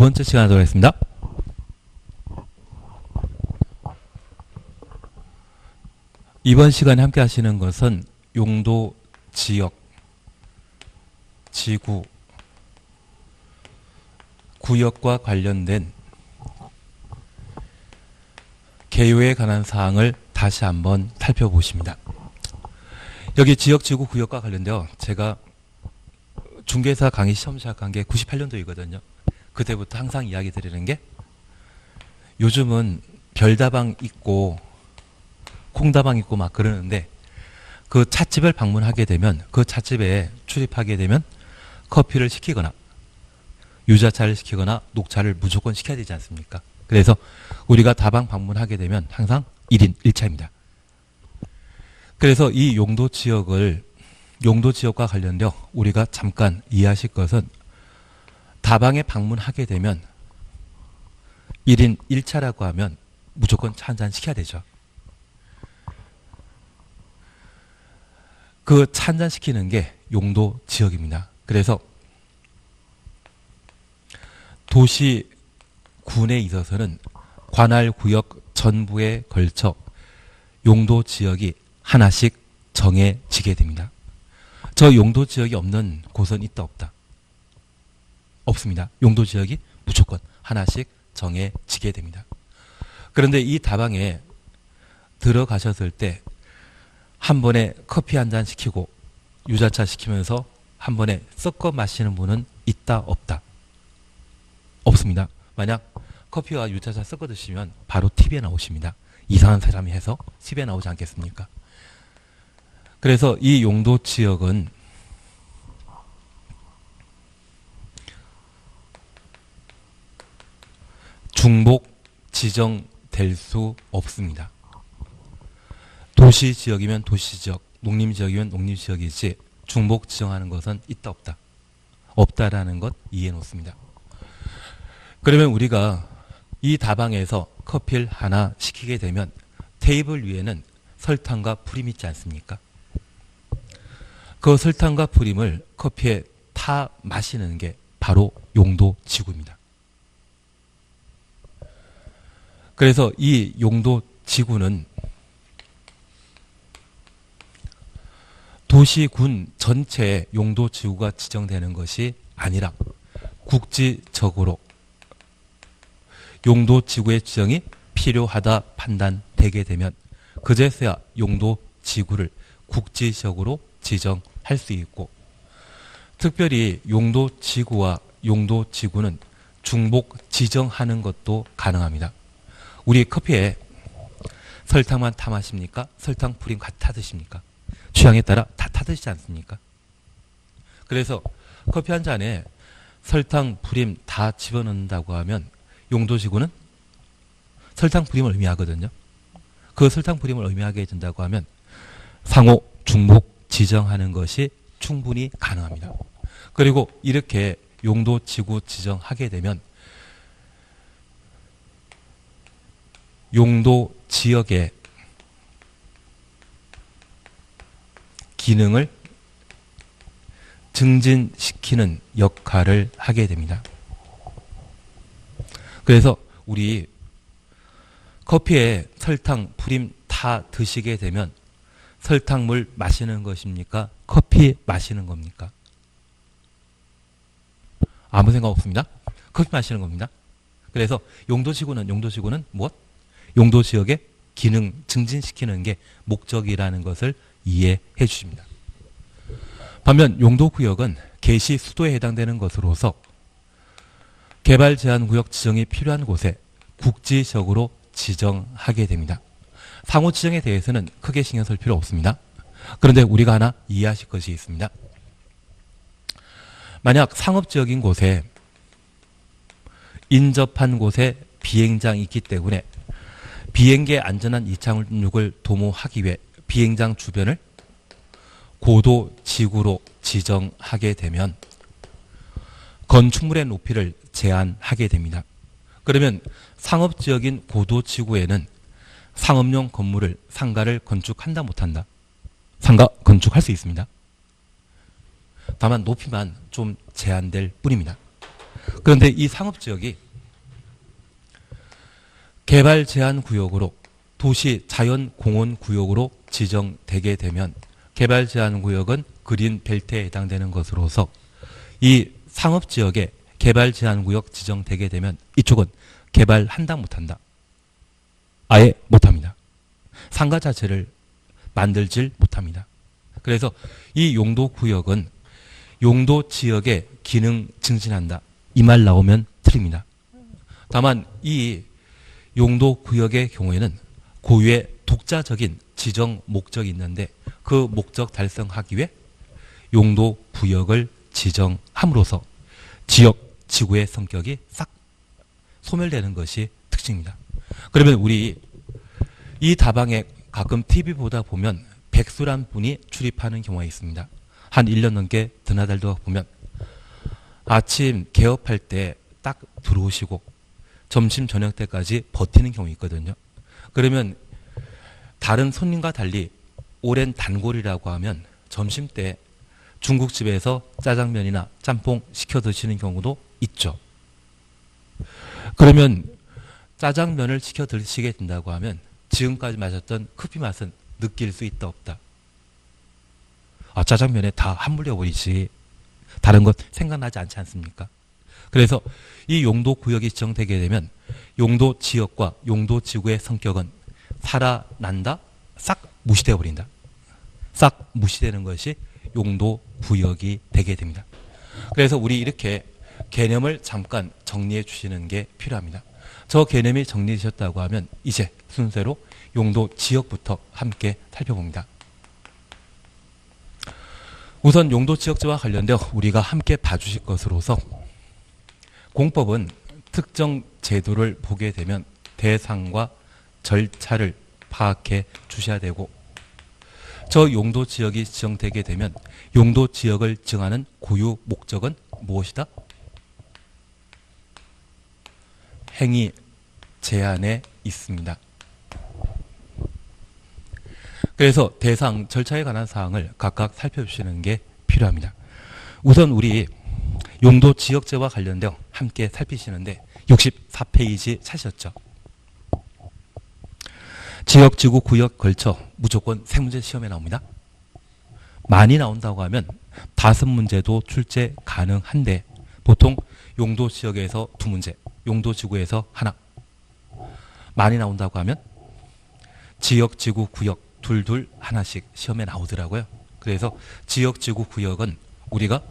번째 시간 하도록 하겠습니다. 이번 시간에 함께 하시는 것은 용도, 지역, 지구, 구역과 관련된 개요에 관한 사항을 다시 한번 살펴보십니다. 여기 지역, 지구, 구역과 관련되어 제가 중개사 강의 시험 시작한 게 98년도이거든요. 그때부터 항상 이야기 드리는 게 요즘은 별다방 있고 콩다방 있고 막 그러는데 그 찻집을 방문하게 되면 그 찻집에 출입하게 되면 커피를 시키거나 유자차를 시키거나 녹차를 무조건 시켜야 되지 않습니까? 그래서 우리가 다방 방문하게 되면 항상 1인 1차입니다. 그래서 이 용도 지역과 관련되어 우리가 잠깐 이해하실 것은 다방에 방문하게 되면 1인 1차라고 하면 무조건 차 한잔 시켜야 되죠. 그 차 한잔 시키는 게 용도 지역입니다. 그래서 도시, 군에 있어서는 관할 구역 전부에 걸쳐 용도 지역이 하나씩 정해지게 됩니다. 저 용도 지역이 없는 곳은 있다 없다? 없습니다. 용도 지역이 무조건 하나씩 정해지게 됩니다. 그런데 이 다방에 들어가셨을 때 한 번에 커피 한 잔 시키고 유자차 시키면서 한 번에 섞어 마시는 분은 있다 없다? 없습니다. 만약 커피와 유자차 섞어 드시면 바로 TV에 나오십니다. 이상한 사람이 해서 TV에 나오지 않겠습니까? 그래서 이 용도 지역은 중복 지정될 수 없습니다. 도시 지역이면 도시 지역, 농림 지역이면 농림 지역이지 중복 지정하는 것은 있다 없다? 없다라는 것 이해해 놓습니다. 그러면 우리가 이 다방에서 커피를 하나 시키게 되면 테이블 위에는 설탕과 프림 있지 않습니까? 그 설탕과 프림을 커피에 타 마시는 게 바로 용도 지구입니다. 그래서 이 용도 지구는 도시, 군 전체의 용도 지구가 지정되는 것이 아니라 국지적으로 용도 지구의 지정이 필요하다 판단되게 되면 그제서야 용도 지구를 국지적으로 지정할 수 있고, 특별히 용도 지구와 용도 지구는 중복 지정하는 것도 가능합니다. 우리 커피에 설탕만 타 마십니까? 설탕 프림 같이 타 드십니까? 취향에 따라 다 타 드시지 않습니까? 그래서 커피 한 잔에 설탕, 프림 다 집어넣는다고 하면 용도 지구는 설탕, 프림을 의미하거든요. 그 설탕, 프림을 의미하게 된다고 하면 상호 중복 지정하는 것이 충분히 가능합니다. 그리고 이렇게 용도 지구 지정하게 되면 용도 지역의 기능을 증진시키는 역할을 하게 됩니다. 그래서 우리 커피에 설탕, 프림 다 드시게 되면 설탕물 마시는 것입니까? 커피 마시는 겁니까? 아무 생각 없습니다. 커피 마시는 겁니다. 그래서 용도지구는 무엇? 용도 지역의 기능 증진시키는 게 목적이라는 것을 이해해 주십니다. 반면 용도구역은 개시 수도에 해당되는 것으로서 개발 제한 구역 지정이 필요한 곳에 국지적으로 지정하게 됩니다. 상호 지정에 대해서는 크게 신경 쓸 필요 없습니다. 그런데 우리가 하나 이해하실 것이 있습니다. 만약 상업지역인 곳에 인접한 곳에 비행장이 있기 때문에 비행기의 안전한 이착륙을 도모하기 위해 비행장 주변을 고도 지구로 지정하게 되면 건축물의 높이를 제한하게 됩니다. 그러면 상업지역인 고도 지구에는 상업용 건물을 상가를 건축한다 못한다? 상가 건축할 수 있습니다. 다만 높이만 좀 제한될 뿐입니다. 그런데 이 상업지역이 개발 제한 구역으로 도시 자연공원 구역으로 지정되게 되면 개발 제한 구역은 그린 벨트에 해당되는 것으로서 이 상업지역에 개발 제한 구역 지정되게 되면 이쪽은 개발한다 못한다. 아예 못합니다. 상가 자체를 만들질 못합니다. 그래서 이 용도구역은 용도지역의 기능 증진한다. 이 말 나오면 틀립니다. 다만 이 용도구역의 경우에는 고유의 독자적인 지정 목적이 있는데 그 목적 달성하기 위해 용도구역을 지정함으로써 지역, 지구의 성격이 싹 소멸되는 것이 특징입니다. 그러면 우리 이 다방에 가끔 TV 보다 보면 백수란 분이 출입하는 경우가 있습니다. 한 1년 넘게 드나들다 보면 아침 개업할 때 딱 들어오시고 점심 저녁 때까지 버티는 경우 있거든요. 그러면 다른 손님과 달리 오랜 단골이라고 하면 점심 때 중국집에서 짜장면이나 짬뽕 시켜 드시는 경우도 있죠. 그러면 짜장면을 시켜 드시게 된다고 하면 지금까지 마셨던 커피 맛은 느낄 수 있다 없다. 아, 짜장면에 다 함물려버리지. 다른 것 생각나지 않지 않습니까? 그래서 이 용도구역이 지정되게 되면 용도지역과 용도지구의 성격은 살아난다, 싹 무시되어 버린다. 싹 무시되는 것이 용도구역이 되게 됩니다. 그래서 우리 이렇게 개념을 잠깐 정리해 주시는 게 필요합니다. 저 개념이 정리되셨다고 하면 이제 순서로 용도지역부터 함께 살펴봅니다. 우선 용도지역제와 관련되어 우리가 함께 봐주실 것으로서 공법은 특정 제도를 보게 되면 대상과 절차를 파악해 주셔야 되고 저 용도지역이 지정되게 되면 용도지역을 정하는 고유 목적은 무엇이다? 행위 제한에 있습니다. 그래서 대상, 절차에 관한 사항을 각각 살펴주시는 게 필요합니다. 우선 우리 용도지역제와 관련되어 함께 살피시는데 64페이지 찾으셨죠? 지역, 지구, 구역 걸쳐 무조건 3문제 시험에 나옵니다. 많이 나온다고 하면 5문제도 출제 가능한데 보통 용도지역에서 2문제, 용도지구에서 하나. 많이 나온다고 하면 지역, 지구, 구역 둘 하나씩 시험에 나오더라고요. 그래서 지역, 지구, 구역은 우리가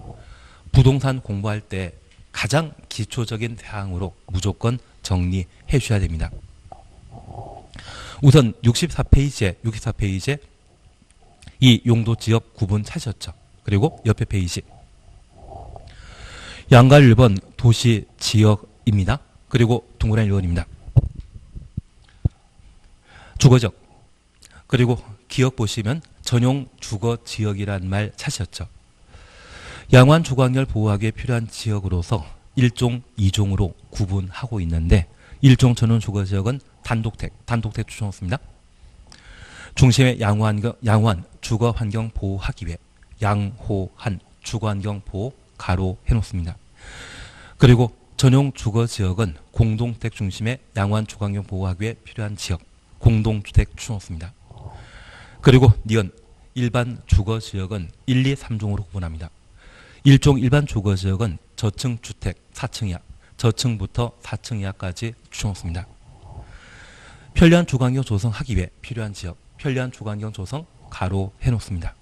부동산 공부할 때 가장 기초적인 사항으로 무조건 정리해 주셔야 됩니다. 우선 64페이지에 이 용도지역 구분 찾으셨죠? 그리고 옆에 페이지 양갈 1번 도시 지역입니다. 그리고 동그라미 1번입니다. 주거적 그리고 기억 보시면 전용 주거지역이란 말 찾으셨죠? 양환 주거환경을 보호하기 위해 필요한 지역으로서 1종, 2종으로 구분하고 있는데 1종 전용 주거지역은 단독택 추천했습니다. 중심의 양환 주거환경 보호하기 위해 양호한 주거환경 보호 가로 해놓습니다. 그리고 전용 주거지역은 공동주택 중심의 양환 주거환경 보호하기 위해 필요한 지역 공동주택 추천했습니다. 그리고 니은 일반 주거지역은 1, 2, 3종으로 구분합니다. 1종 일반 주거지역은 저층 주택 4층 이하, 저층부터 4층 이하까지 추천했습니다. 편리한 주거환경 조성하기 위해 필요한 지역, 편리한 주거환경 조성 가로 해놓습니다.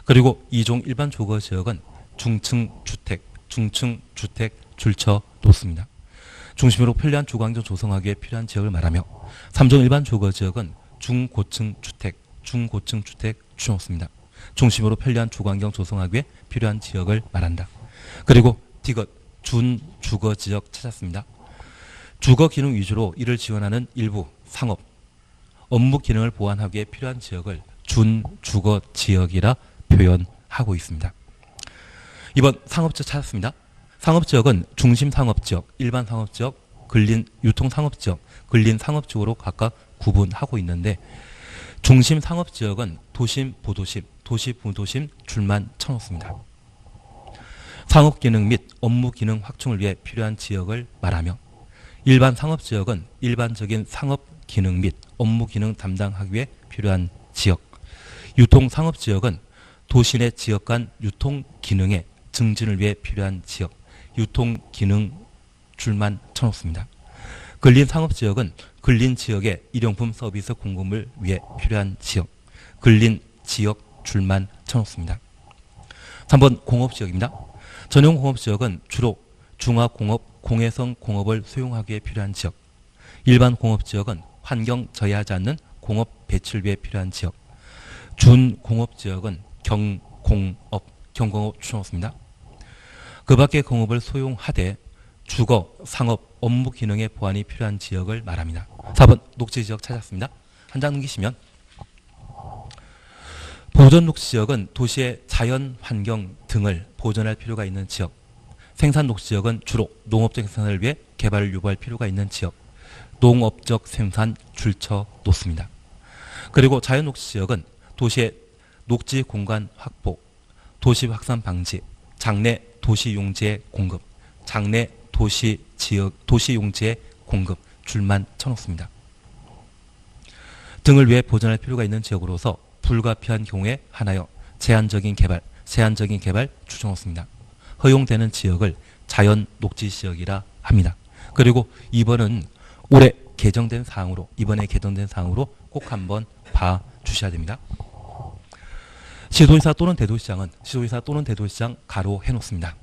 그리고 2종 일반 주거지역은 중층 주택 줄쳐 놓습니다. 중심으로 편리한 주거환경 조성하기 위해 필요한 지역을 말하며 3종 일반 주거지역은 중고층 주택 추천했습니다. 중심으로 편리한 주거환경 조성하기 위해 필요한 지역을 말한다. 그리고 디귿 준주거지역 찾았습니다. 주거 기능 위주로 이를 지원하는 일부 상업, 업무 기능을 보완하기 위해 필요한 지역을 준주거지역이라 표현하고 있습니다. 이번 상업지역 찾았습니다. 상업지역은 중심상업지역, 일반상업지역, 유통상업지역, 근린상업지역으로 각각 구분하고 있는데 중심상업지역은 도심, 부도심, 도시, 부도심 줄만 쳐놓습니다. 상업기능 및 업무기능 확충을 위해 필요한 지역을 말하며 일반 상업지역은 일반적인 상업기능 및 업무기능 담당하기 위해 필요한 지역, 유통상업지역은 도시 내 지역 간 유통기능의 증진을 위해 필요한 지역, 유통기능 줄만 쳐놓습니다. 근린상업지역은 근린지역의 일용품 서비스 공급을 위해 필요한 지역, 근린지역 줄만 쳐놓습니다. 3번 공업지역입니다. 전용공업지역은 주로 중화공업, 공해성 공업을 수용하기 위해 필요한 지역, 일반 공업지역은 환경 저해하지 않는 공업 배치를 위해 필요한 지역, 준공업지역은 경공업 추정했습니다. 그 밖의 공업을 소용하되 주거, 상업, 업무 기능의 보완이 필요한 지역을 말합니다. 4번 녹지지역 찾았습니다. 한 장 넘기시면 보존 녹지지역은 도시의 자연 환경 등을 보존할 필요가 있는 지역, 생산 녹지지역은 주로 농업적 생산을 위해 개발을 유보할 필요가 있는 지역, 농업적 생산 줄쳐 놓습니다. 그리고 자연 녹지지역은 도시의 녹지 공간 확보, 도시 확산 방지, 장내 도시 용지의 공급, 장내 도시 용지의 공급 줄만 쳐놓습니다. 등을 위해 보존할 필요가 있는 지역으로서 불가피한 경우에 한하여 제한적인 개발 추정했습니다. 허용되는 지역을 자연 녹지 지역이라 합니다. 그리고 이번에 개정된 사항으로 꼭 한번 봐 주셔야 됩니다. 시도지사 또는 대도시장 가로 해놓습니다.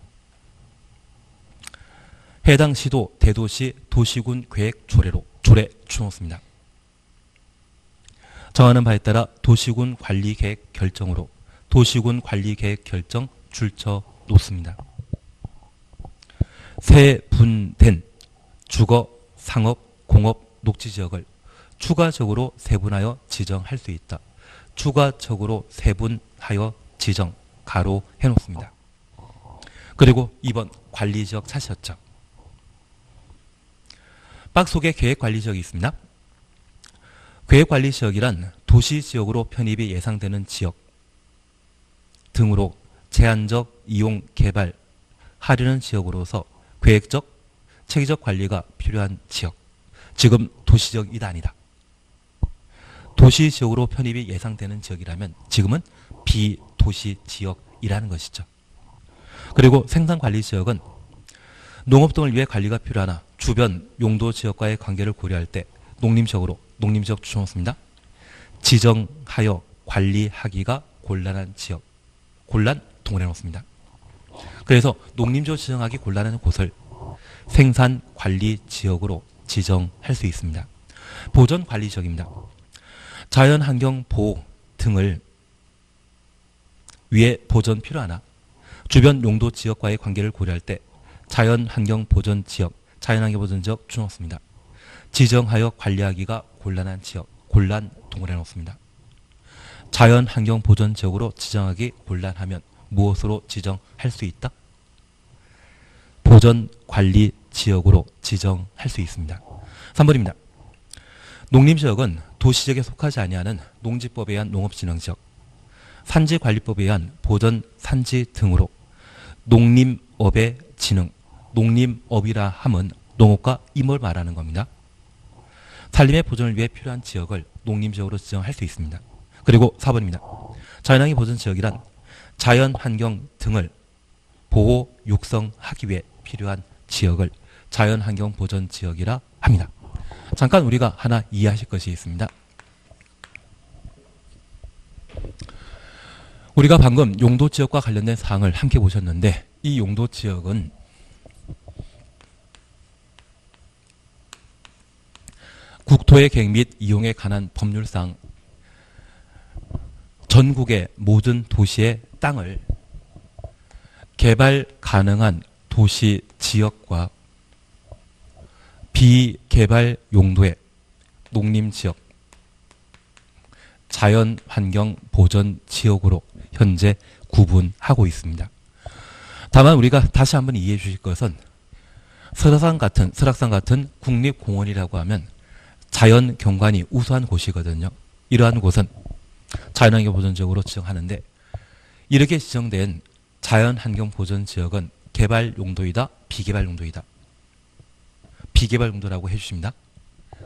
해당 시도, 대도시, 도시군 계획 조례 추정했습니다. 정하는 바에 따라 도시군 관리 계획 결정으로 도시군 관리 계획 결정 줄쳐 놓습니다. 세분된 주거, 상업, 공업, 녹지지역을 추가적으로 세분하여 지정할 수 있다. 추가적으로 세분하여 지정 가로 해놓습니다. 그리고 2번 관리지역 찾으셨죠? 박스 속에 계획관리지역이 있습니다. 계획관리지역이란 도시지역으로 편입이 예상되는 지역 등으로 제한적 이용 개발하려는 지역으로서 계획적, 체계적 관리가 필요한 지역. 지금 도시지역이다 아니다. 도시지역으로 편입이 예상되는 지역이라면 지금은 비도시지역이라는 것이죠. 그리고 생산관리지역은 농업 등을 위해 관리가 필요하나 주변 용도지역과의 관계를 고려할 때 농림지역 추정했습니다. 지정하여 관리하기가 곤란한 지역, 동원해 놓습니다. 그래서 농림지역 지정하기 곤란한 곳을 생산관리지역으로 지정할 수 있습니다. 보존관리지역입니다. 자연환경보호 등을 위해 보존 필요하나 주변 용도지역과의 관계를 고려할 때 자연환경보존지역 추정했습니다. 지정하여 관리하기가 곤란한 지역, 동원해 놓습니다. 자연환경보존지역으로 지정하기 곤란하면 무엇으로 지정할 수 있다? 보존관리지역으로 지정할 수 있습니다. 3번입니다. 농림지역은 도시지역에 속하지 아니하는 농지법에 의한 농업진흥지역, 산지관리법에 의한 보전산지 등으로 농림업의 진흥, 농림업이라 함은 농업과 임을 말하는 겁니다. 산림의 보존을 위해 필요한 지역을 농림지역으로 지정할 수 있습니다. 그리고 4번입니다. 자연환경 보존지역이란 자연환경 등을 보호, 육성하기 위해 필요한 지역을 자연환경 보존지역이라 합니다. 잠깐 우리가 하나 이해하실 것이 있습니다. 우리가 방금 용도지역과 관련된 사항을 함께 보셨는데 이 용도지역은 국토의 계획 및 이용에 관한 법률상 전국의 모든 도시의 땅을 개발 가능한 도시 지역과 비개발 용도의 농림지역, 자연환경 보전 지역으로 현재 구분하고 있습니다. 다만 우리가 다시 한번 이해해 주실 것은 설악산 같은 국립공원이라고 하면 자연 경관이 우수한 곳이거든요. 이러한 곳은 자연환경 보존지역으로 지정하는데 이렇게 지정된 자연환경 보존지역은 개발 용도이다, 비개발 용도이다. 비개발 용도라고 해주십니다.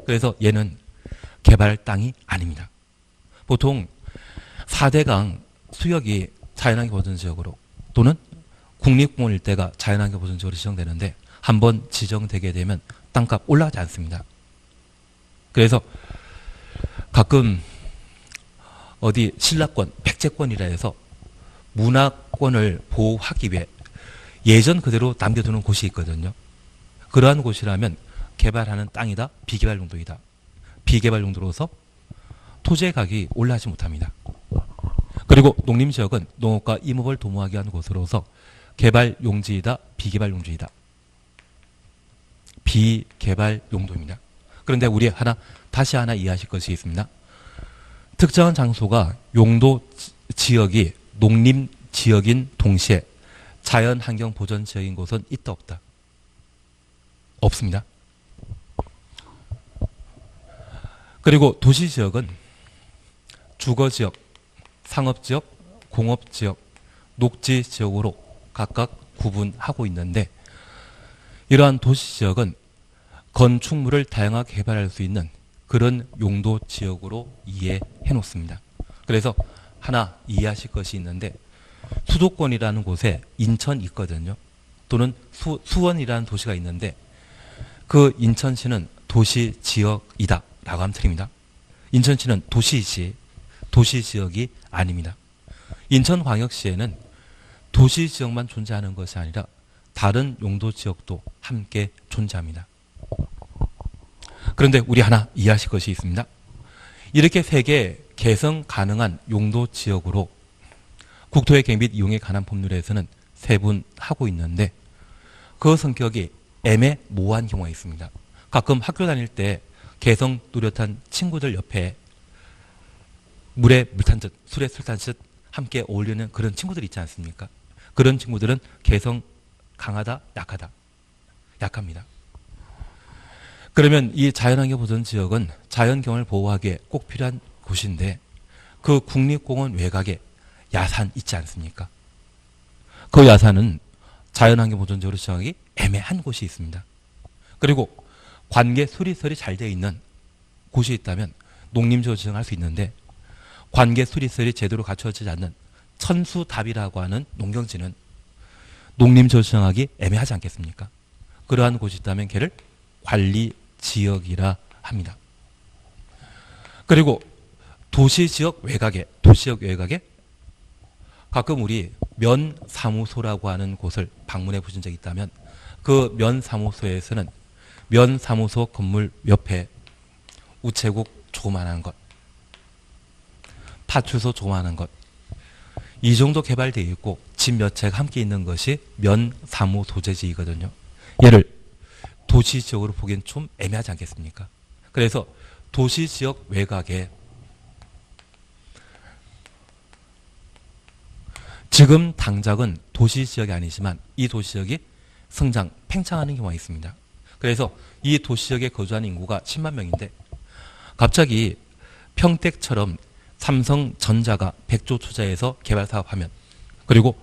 그래서 얘는 개발 땅이 아닙니다. 보통 4대강 수역이 자연환경 보전지역으로 또는 국립공원 일대가 자연환경 보전지역으로 지정되는데 한번 지정되게 되면 땅값 올라가지 않습니다. 그래서 가끔 어디 신라권, 백제권이라 해서 문화권을 보호하기 위해 예전 그대로 남겨두는 곳이 있거든요. 그러한 곳이라면 개발하는 땅이다, 비개발 용도이다. 비개발 용도로서 토지의 가격이 올라가지 못합니다. 그리고 농림지역은 농업과 임업을 도모하기 위한 곳으로서 개발 용지이다, 비개발 용지이다. 비개발 용도입니다. 그런데 우리 다시 하나 이해하실 것이 있습니다. 특정한 장소가 용도 지역이 농림 지역인 동시에 자연환경 보전 지역인 곳은 있다 없다? 없습니다. 그리고 도시지역은 주거지역, 상업지역, 공업지역, 녹지지역으로 각각 구분하고 있는데 이러한 도시지역은 건축물을 다양하게 개발할 수 있는 그런 용도 지역으로 이해해 놓습니다. 그래서 하나 이해하실 것이 있는데 수도권이라는 곳에 인천이 있거든요. 또는 수원이라는 도시가 있는데 그 인천시는 도시지역이다 라고 하면 틀립니다. 인천시는 도시시, 도시지역이 아닙니다. 인천광역시에는 도시지역만 존재하는 것이 아니라 다른 용도지역도 함께 존재합니다. 그런데 우리 하나 이해하실 것이 있습니다. 이렇게 세 개 개성 가능한 용도지역으로 국토의 계획 및 이용에 관한 법률에서는 세분하고 있는데 그 성격이 애매모호한 경우가 있습니다. 가끔 학교 다닐 때 개성 뚜렷한 친구들 옆에 물에 물 탄 듯, 술에 술 탄 듯 함께 어울리는 그런 친구들 있지 않습니까? 그런 친구들은 개성 강하다, 약하다? 약합니다. 그러면 이 자연환경 보전 지역은 자연경을 보호하기에 꼭 필요한 곳인데 그 국립공원 외곽에 야산 있지 않습니까? 그 야산은 자연환경 보전 지역으로 지정하기 애매한 곳이 있습니다. 그리고 관계 수리설이 잘 되어 있는 곳이 있다면 농림지역으로 지정할 수 있는데 관계 수리설이 제대로 갖춰지지 않는 천수답이라고 하는 농경지는 농림지역으로 지정하기 애매하지 않겠습니까? 그러한 곳이 있다면 걔를 관리지역이라 합니다. 그리고 도시지역 외곽에 가끔 우리 면사무소라고 하는 곳을 방문해 보신 적이 있다면 그 면사무소에서는 면사무소 건물 옆에 우체국 조그만한 것, 파출소 조그만한 것, 이 정도 개발되어 있고 집 몇 채가 함께 있는 것이 면사무소재지이거든요. 얘를 도시지역으로 보기엔 좀 애매하지 않겠습니까? 그래서 도시지역 외곽에 지금 당장은 도시지역이 아니지만 이 도시지역이 성장, 팽창하는 경우가 있습니다. 그래서 이 도시지역에 거주하는 인구가 10만 명인데 갑자기 평택처럼 삼성전자가 100조 투자해서 개발 사업하면, 그리고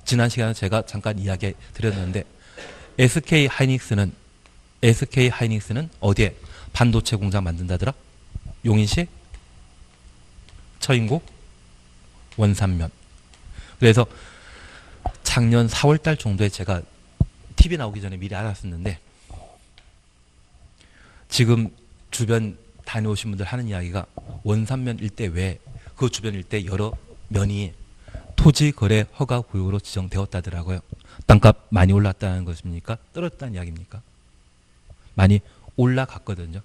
지난 시간에 제가 잠깐 이야기 드렸는데 SK 하이닉스는 어디에 반도체 공장 만든다더라? 용인시, 처인구, 원산면. 그래서 작년 4월 달 정도에 제가 TV 나오기 전에 미리 알았었는데 지금 주변 다녀오신 분들 하는 이야기가 원산면 일대 외에 그 주변 일대 여러 면이 토지거래 허가구역으로 지정되었다더라고요. 땅값 많이 올랐다는 것입니까? 떨어졌다는 이야기입니까? 많이 올라갔거든요.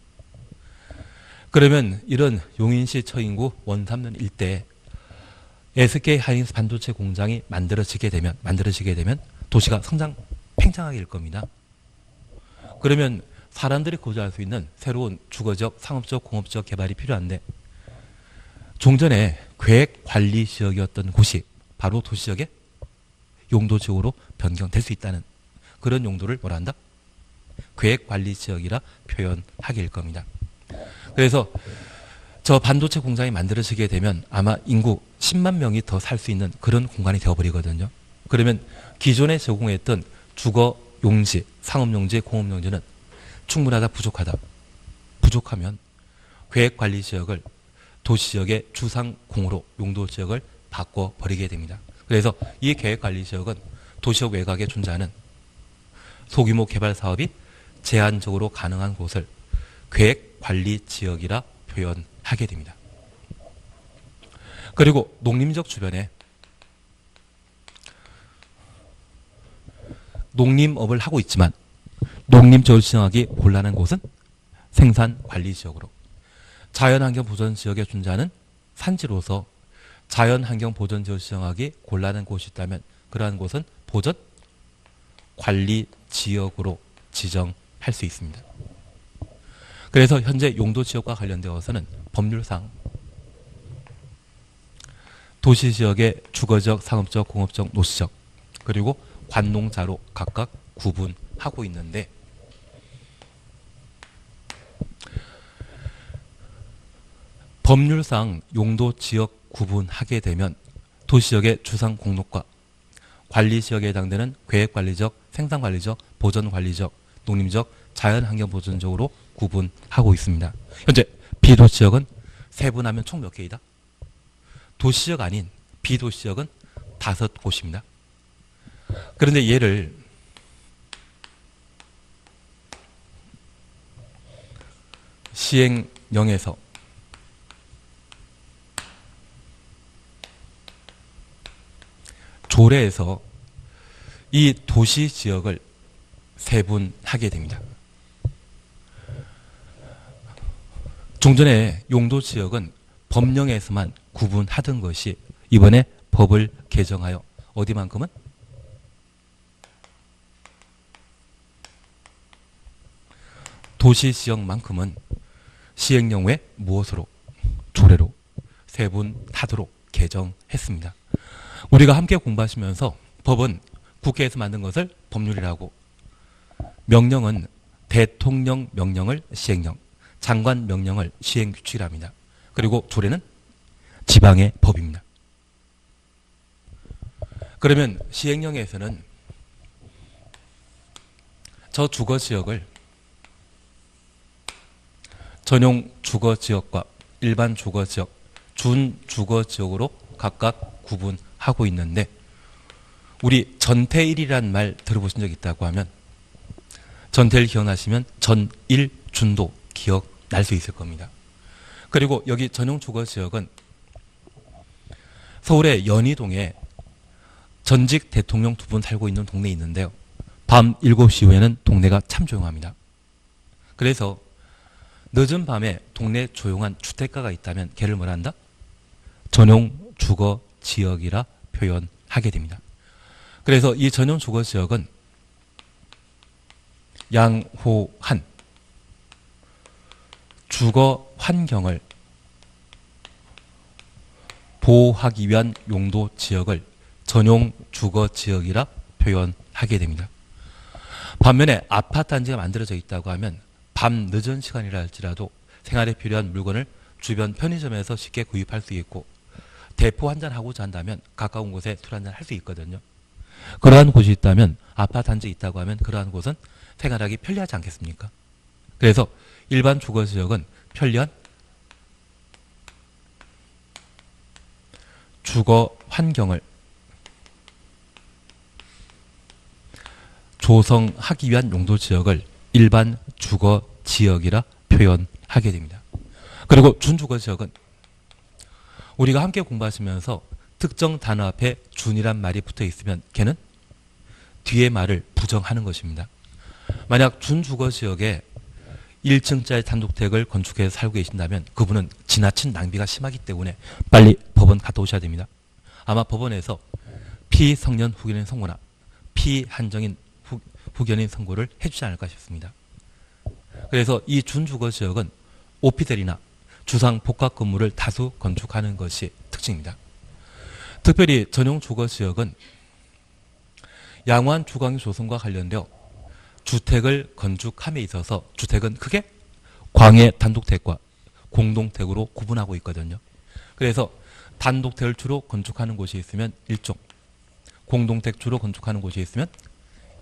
그러면 이런 용인시 처인구 원산면 일대에 SK 하이닉스 반도체 공장이 만들어지게 되면 도시가 성장 팽창하게 될 겁니다. 그러면 사람들이 거주할 수 있는 새로운 주거적, 상업적, 공업적 개발이 필요한데 종전에 계획관리지역이었던 곳이 바로 도시지역의 용도지역으로 변경될 수 있다는 그런 용도를 뭐라 한다? 계획관리지역이라 표현하길 겁니다. 그래서 저 반도체 공장이 만들어지게 되면 아마 인구 10만 명이 더 살 수 있는 그런 공간이 되어버리거든요. 그러면 기존에 제공했던 주거 용지, 상업 용지, 공업 용지는 충분하다, 부족하면 계획관리지역을 도시지역의 주상공으로 용도지역을 바꿔버리게 됩니다. 그래서 이 계획관리지역은 도시역 외곽에 존재하는 소규모 개발 사업이 제한적으로 가능한 곳을 계획관리지역이라 표현하게 됩니다. 그리고 농림지역 주변에 농림업을 하고 있지만 농림지역을 지정하기 곤란한 곳은 생산관리지역으로, 자연환경보전지역에 존재하는 산지로서 자연환경보전지역을 지정하기 곤란한 곳이 있다면 그러한 곳은 보전관리지역으로 지정할 수 있습니다. 그래서 현재 용도지역과 관련되어서는 법률상 도시지역의 주거지역, 상업지역, 공업지역, 노시지역 그리고 관농자로 각각 구분하고 있는데, 법률상 용도지역 구분하게 되면 도시지역의 주상공록과 관리지역에 해당되는 계획관리지역, 생산관리지역, 보전관리지역, 농림지역, 자연환경보전지역으로 구분하고 있습니다. 현재 비도시지역은 세분하면 총 몇 개이다? 도시지역 아닌 비도시지역은 5곳입니다. 그런데 얘를 시행령에서 조례에서 이 도시지역을 세분하게 됩니다. 종전에 용도지역은 법령에서만 구분하던 것이 이번에 법을 개정하여 어디만큼은? 도시지역만큼은 시행령 외 무엇으로? 조례로 세분하도록 개정했습니다. 우리가 함께 공부하시면서 법은 국회에서 만든 것을 법률이라고, 명령은 대통령 명령을 시행령, 장관 명령을 시행규칙이랍니다. 그리고 조례는 지방의 법입니다. 그러면 시행령에서는 저 주거지역을 전용 주거지역과 일반 주거지역, 준주거지역으로 각각 구분하고 있는데, 우리 전태일이란 말 들어보신 적 있다고 하면 전태일 기억나시면 전일준도 기억날 수 있을 겁니다. 그리고 여기 전용 주거지역은 서울의 연희동에 전직 대통령 2분 살고 있는 동네에 있는데요. 밤 7시 이후에는 동네가 참 조용합니다. 그래서 늦은 밤에 동네 조용한 주택가가 있다면 걔를 뭐라 한다? 전용 주거지역이라 표현하게 됩니다. 그래서 이 전용 주거지역은 양호한 주거 환경을 보호하기 위한 용도 지역을 전용 주거 지역이라 표현하게 됩니다. 반면에 아파트 단지가 만들어져 있다고 하면 밤 늦은 시간이라 할지라도 생활에 필요한 물건을 주변 편의점에서 쉽게 구입할 수 있고, 대포 한잔 하고자 한다면 가까운 곳에 술 한잔 할 수 있거든요. 그러한 곳이 있다면, 아파트 단지 있다고 하면 그러한 곳은 생활하기 편리하지 않겠습니까? 그래서 일반 주거지역은 편리한 주거 환경을 조성하기 위한 용도지역을 일반 주거지역이라 표현하게 됩니다. 그리고 준주거지역은 우리가 함께 공부하시면서 특정 단어 앞에 준이란 말이 붙어 있으면 걔는 뒤에 말을 부정하는 것입니다. 만약 준주거지역에 1층짜리 단독택을 건축해서 살고 계신다면 그분은 지나친 낭비가 심하기 때문에 빨리 법원 갔다 오셔야 됩니다. 아마 법원에서 피성년 후견인 선고나 피한정인 후견인 선고를 해주지 않을까 싶습니다. 그래서 이 준주거지역은 오피스텔이나 주상 복합 건물을 다수 건축하는 것이 특징입니다. 특별히 전용 주거지역은 양호한 주거환경 조성과 관련되어 주택을 건축함에 있어서 주택은 크게 광해 단독택과 공동택으로 구분하고 있거든요. 그래서 단독택을 주로 건축하는 곳이 있으면 1종, 공동택 주로 건축하는 곳이 있으면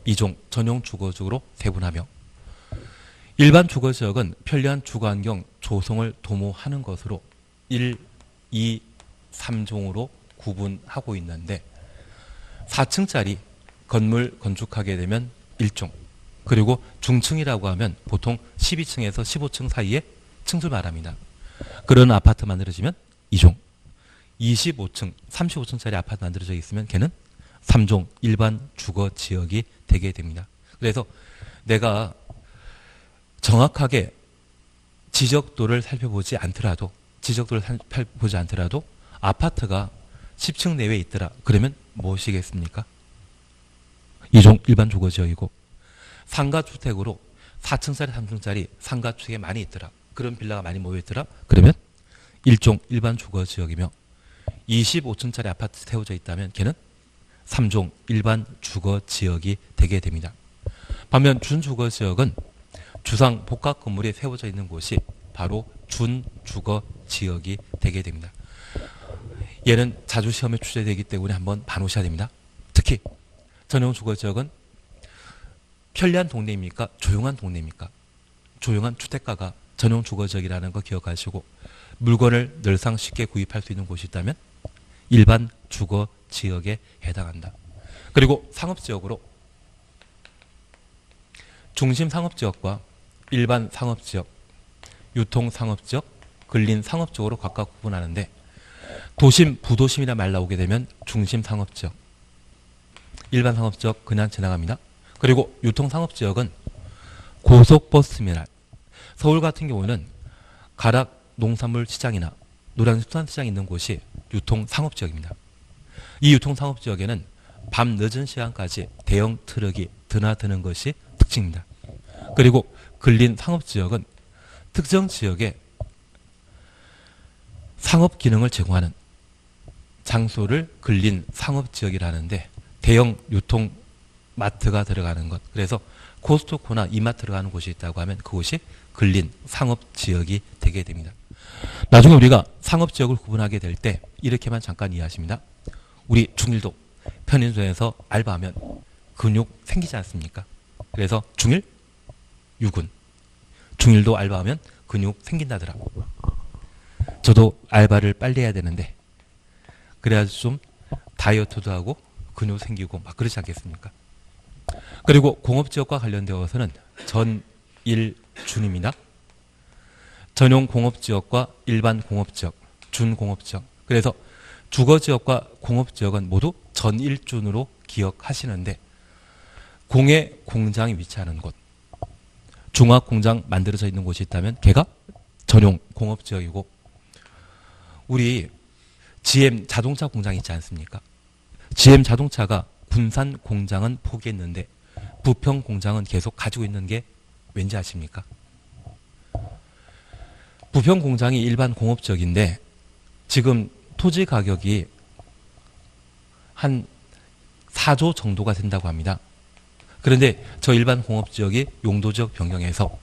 2종 전용 주거지역으로 세분하며 일반 주거지역은 편리한 주거환경 조성을 도모하는 것으로 1, 2, 3종으로 구분하고 있는데 4층짜리 건물 건축하게 되면 1종, 그리고 중층이라고 하면 보통 12층에서 15층 사이의 층수를 말합니다. 그런 아파트 만들어지면 2종, 25층, 35층짜리 아파트 만들어져 있으면 걔는 3종 일반 주거지역이 되게 됩니다. 그래서 내가 정확하게 지적도를 살펴보지 않더라도 아파트가 10층 내외에 있더라. 그러면 무엇이겠습니까? 2종 일반 주거지역이고 상가주택으로 4층짜리 3층짜리 상가주택에 많이 있더라. 그런 빌라가 많이 모여있더라. 그러면 1종 일반 주거지역이며 25층짜리 아파트 세워져 있다면 걔는 3종 일반 주거지역이 되게 됩니다. 반면 준주거지역은 주상 복합 건물이 세워져 있는 곳이 바로 준주거지역이 되게 됩니다. 얘는 자주 시험에 출제되기 때문에 한번 봐놓으셔야 됩니다. 특히 전용 주거지역은 편리한 동네입니까? 조용한 동네입니까? 조용한 주택가가 전용 주거지역이라는 거 기억하시고 물건을 늘상 쉽게 구입할 수 있는 곳이 있다면 일반 주거지역에 해당한다. 그리고 상업지역으로 중심 상업지역과 일반 상업지역, 유통 상업지역, 근린 상업지역으로 각각 구분하는데 도심, 부도심이라 말 나오게 되면 중심 상업지역, 일반 상업지역 그냥 지나갑니다. 그리고 유통 상업지역은 고속버스터미널, 서울 같은 경우는 가락 농산물 시장이나 노량진 수산시장이 있는 곳이 유통 상업지역입니다. 이 유통 상업지역에는 밤 늦은 시간까지 대형 트럭이 드나드는 것이 특징입니다. 그리고 근린 상업지역은 특정 지역에 상업 기능을 제공하는 장소를 근린 상업지역이라 하는데 대형 유통 마트가 들어가는 것, 그래서 코스트코나 이마트 들어가는 곳이 있다고 하면 그곳이 근린 상업지역이 되게 됩니다. 나중에 우리가 상업지역을 구분하게 될 때 이렇게만 잠깐 이해하십니다. 우리 중1도 편의점에서 알바하면 근육 생기지 않습니까? 그래서 중1, 유근. 중1도 알바하면 근육 생긴다더라. 저도 알바를 빨리 해야 되는데 그래야지 좀 다이어트도 하고 근육 생기고 막 그러지 않겠습니까? 그리고 공업지역과 관련되어서는 전일준입니다. 전용 공업지역과 일반 공업지역, 준공업지역. 그래서 주거지역과 공업지역은 모두 전일준으로 기억하시는데 공예 공장이 위치하는 곳, 중화공장 만들어져 있는 곳이 있다면 걔가 전용 공업지역이고 우리 GM 자동차 공장 있지 않습니까? GM 자동차가 군산 공장은 포기했는데 부평 공장은 계속 가지고 있는 게 왠지 아십니까? 부평 공장이 일반 공업지역인데 지금 토지 가격이 한 4조 정도가 된다고 합니다. 그런데 저 일반 공업지역이 용도지역 변경해서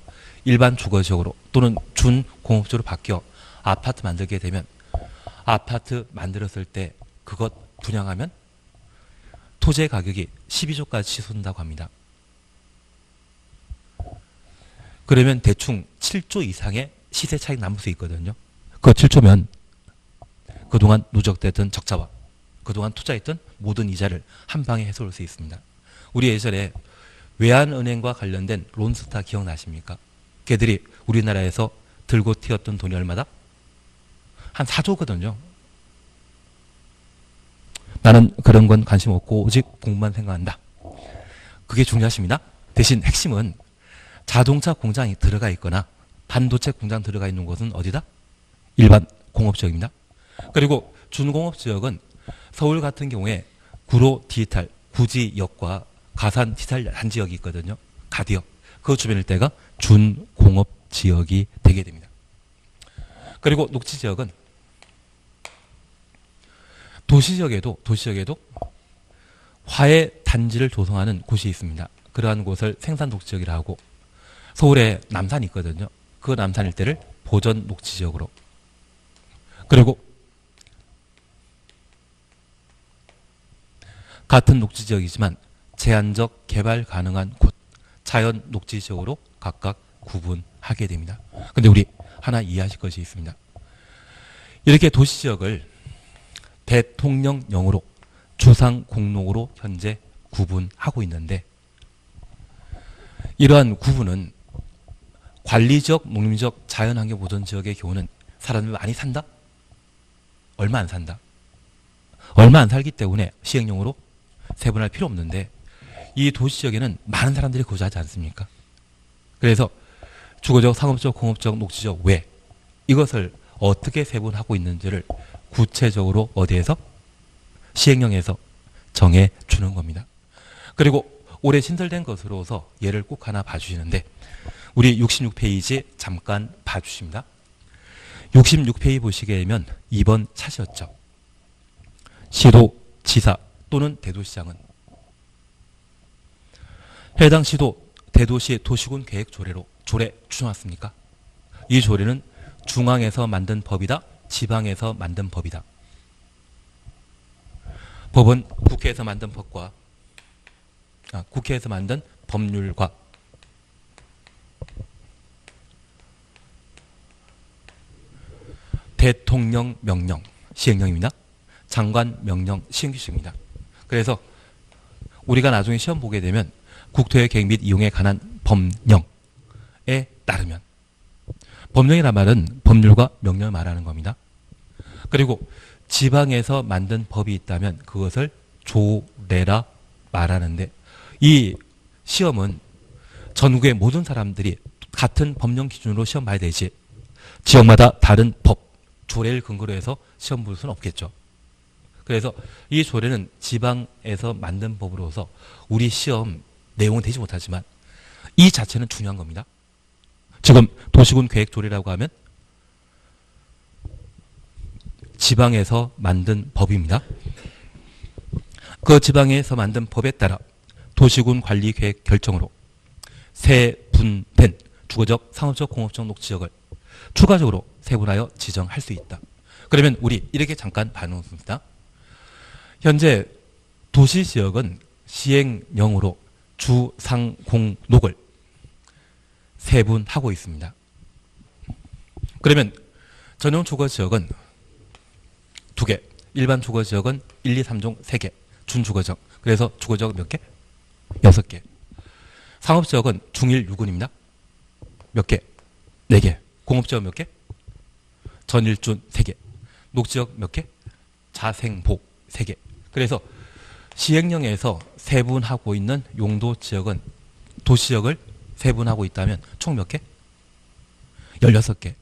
일반 주거지역으로 또는 준공업지역으로 바뀌어 아파트 만들게 되면 아파트 만들었을 때 그것 분양하면 토지의 가격이 12조까지 치솟는다고 합니다. 그러면 대충 7조 이상의 시세 차익 남을 수 있거든요. 그 7조면 그동안 누적됐던 적자와 그동안 투자했던 모든 이자를 한 방에 해소할 수 있습니다. 우리 예전에 외환은행과 관련된 론스타 기억나십니까? 걔들이 우리나라에서 들고 튀었던 돈이 얼마다? 한 4조거든요. 나는 그런 건 관심 없고 오직 공부만 생각한다. 그게 중요하십니다. 대신 핵심은 자동차 공장이 들어가 있거나 반도체 공장 들어가 있는 곳은 어디다? 일반 공업지역입니다. 그리고 준공업지역은 서울 같은 경우에 구로 디지털, 구지역과 가산 디지털 단지역이 있거든요. 가디역. 그 주변일 때가 준공업지역이 되게 됩니다. 그리고 녹지지역은 도시지역에도 화해 단지를 조성하는 곳이 있습니다. 그러한 곳을 생산녹지지역이라 하고 서울에 남산이 있거든요. 그 남산 일대를 보전 녹지지역으로. 그리고 같은 녹지지역이지만 제한적 개발 가능한 곳, 자연 녹지지역으로 각각 구분하게 됩니다. 근데 우리 하나 이해하실 것이 있습니다. 이렇게 도시지역을 대통령령으로 주상공록으로 현재 구분하고 있는데, 이러한 구분은 관리지역, 농림지역, 자연환경보전지역의 경우는 사람들이 많이 산다? 얼마 안 산다. 얼마 안 살기 때문에 시행령으로 세분할 필요 없는데, 이 도시지역에는 많은 사람들이 거주하지 않습니까? 그래서 주거적, 상업적, 공업적, 녹지적 외 이것을 어떻게 세분하고 있는지를 구체적으로 어디에서? 시행령에서 정해주는 겁니다. 그리고 올해 신설된 것으로서 예를 꼭 하나 봐주시는데, 우리 66페이지 잠깐 봐주십니다. 66페이지 보시게 되면 2번 차시였죠. 시도, 지사 또는 대도시장은 해당 시도, 대도시, 도시군 계획 조례로 조례 추정했습니까? 이 조례는 중앙에서 만든 법이다, 지방에서 만든 법이다. 법은 국회에서 만든 법과 국회에서 만든 법률과 대통령 명령 시행령입니다. 장관 명령 시행규칙입니다. 그래서 우리가 나중에 시험 보게 되면 국토의 계획 및 이용에 관한 법령에 따르면, 법령이란 말은 법률과 명령을 말하는 겁니다. 그리고 지방에서 만든 법이 있다면 그것을 조례라 말하는데, 이 시험은 전국의 모든 사람들이 같은 법령 기준으로 시험 봐야 되지, 지역마다 다른 법, 조례를 근거로 해서 시험 볼 수는 없겠죠. 그래서 이 조례는 지방에서 만든 법으로서 우리 시험 내용은 되지 못하지만 이 자체는 중요한 겁니다. 지금 도시군 계획 조례라고 하면 지방에서 만든 법입니다. 그 지방에서 만든 법에 따라 도시군 관리 계획 결정으로 세분된 주거적, 상업적, 공업적 녹지역을 추가적으로 세분하여 지정할 수 있다. 그러면 우리 이렇게 잠깐 봐놓습니다. 현재 도시지역은 시행령으로 주상공록을 세분하고 있습니다. 그러면 전용 주거지역은 2개, 일반 주거지역은 1, 2, 3종 3개, 준주거지역. 그래서 주거지역은 몇 개? 6개. 상업지역은 중일 유군입니다. 몇 개? 4개. 공업지역 몇 개? 전일준 3개. 녹지역 몇 개? 자생복 3개. 그래서 시행령에서 세분하고 있는 용도지역은, 도시지역을 세분하고 있다면 총 몇 개? 16개.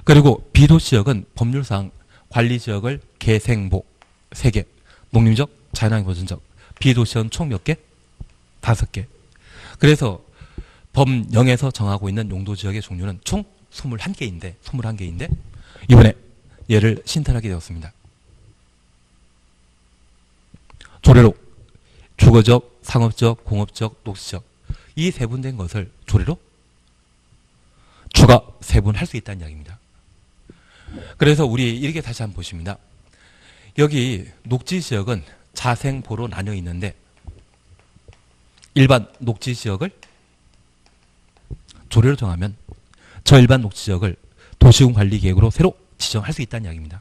그리고 비도시지역은 법률상 관리지역을 개생복 3개, 농림적, 자연환경보전적, 비도시지역은 총 몇 개? 5개. 그래서 법령에서 정하고 있는 용도지역의 종류는 총 21개인데 이번에 얘를 신설하게 되었습니다. 조례로 주거적, 상업적, 공업적, 녹지적 이 세분된 것을 조례로 추가 세분할 수 있다는 이야기입니다. 그래서 우리 이렇게 다시 한번 보십니다. 여기 녹지지역은 자생보로 나뉘어 있는데, 일반 녹지지역을 조례로 정하면 저 일반 녹지지역을 도시군 관리계획으로 새로 지정할 수 있다는 이야기입니다.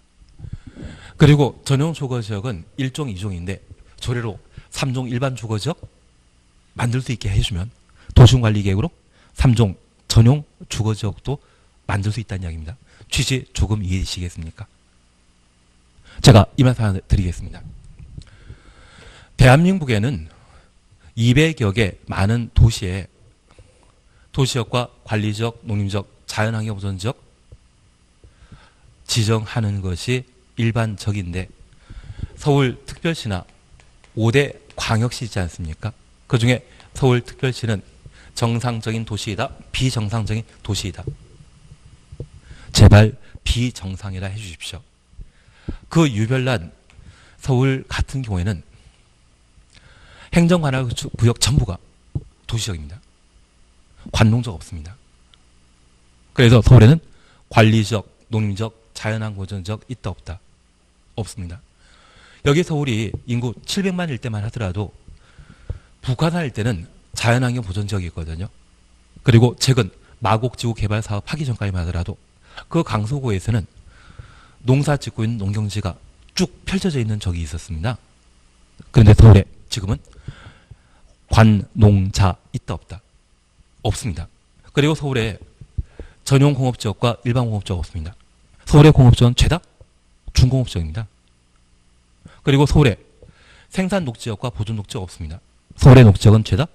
그리고 전용 주거지역은 1종, 2종인데 조례로 3종 일반 주거지역 만들 수 있게 해주면 도시군 관리계획으로 3종 전용 주거지역도 만들 수 있다는 이야기입니다. 취지 조금 이해되시겠습니까? 제가 이 말씀 드리겠습니다. 대한민국에는 200여 개 많은 도시에 도시역과 관리지역, 농림지역, 자연환경보전지역 지정하는 것이 일반적인데, 서울특별시나 5대 광역시 있지 않습니까? 그 중에 서울특별시는 정상적인 도시이다, 비정상적인 도시이다. 제발 비정상이라 해주십시오. 그 유별난 서울 같은 경우에는 행정관할구역 전부가 도시적입니다. 관농적 없습니다. 그래서 서울에는 관리지역, 농림지역, 자연환경보전지역 있다 없다? 없습니다. 여기 서울이 인구 700만일 때만 하더라도 북한산일 때는 자연환경 보존지역이 있거든요. 그리고 최근 마곡지구 개발 사업 하기 전까지만 하더라도 그 강서구에서는 농사 짓고 있는 농경지가 쭉 펼쳐져 있는 적이 있었습니다. 그런데 서울에 지금은 관농자 있다 없다? 없습니다. 그리고 서울에 전용 공업지역과 일반 공업지역 없습니다. 서울의 공업지역은 죄다 중공업지역입니다. 그리고 서울에 생산 녹지역과 보존 녹지역 없습니다. 서울의 녹지역은 죄다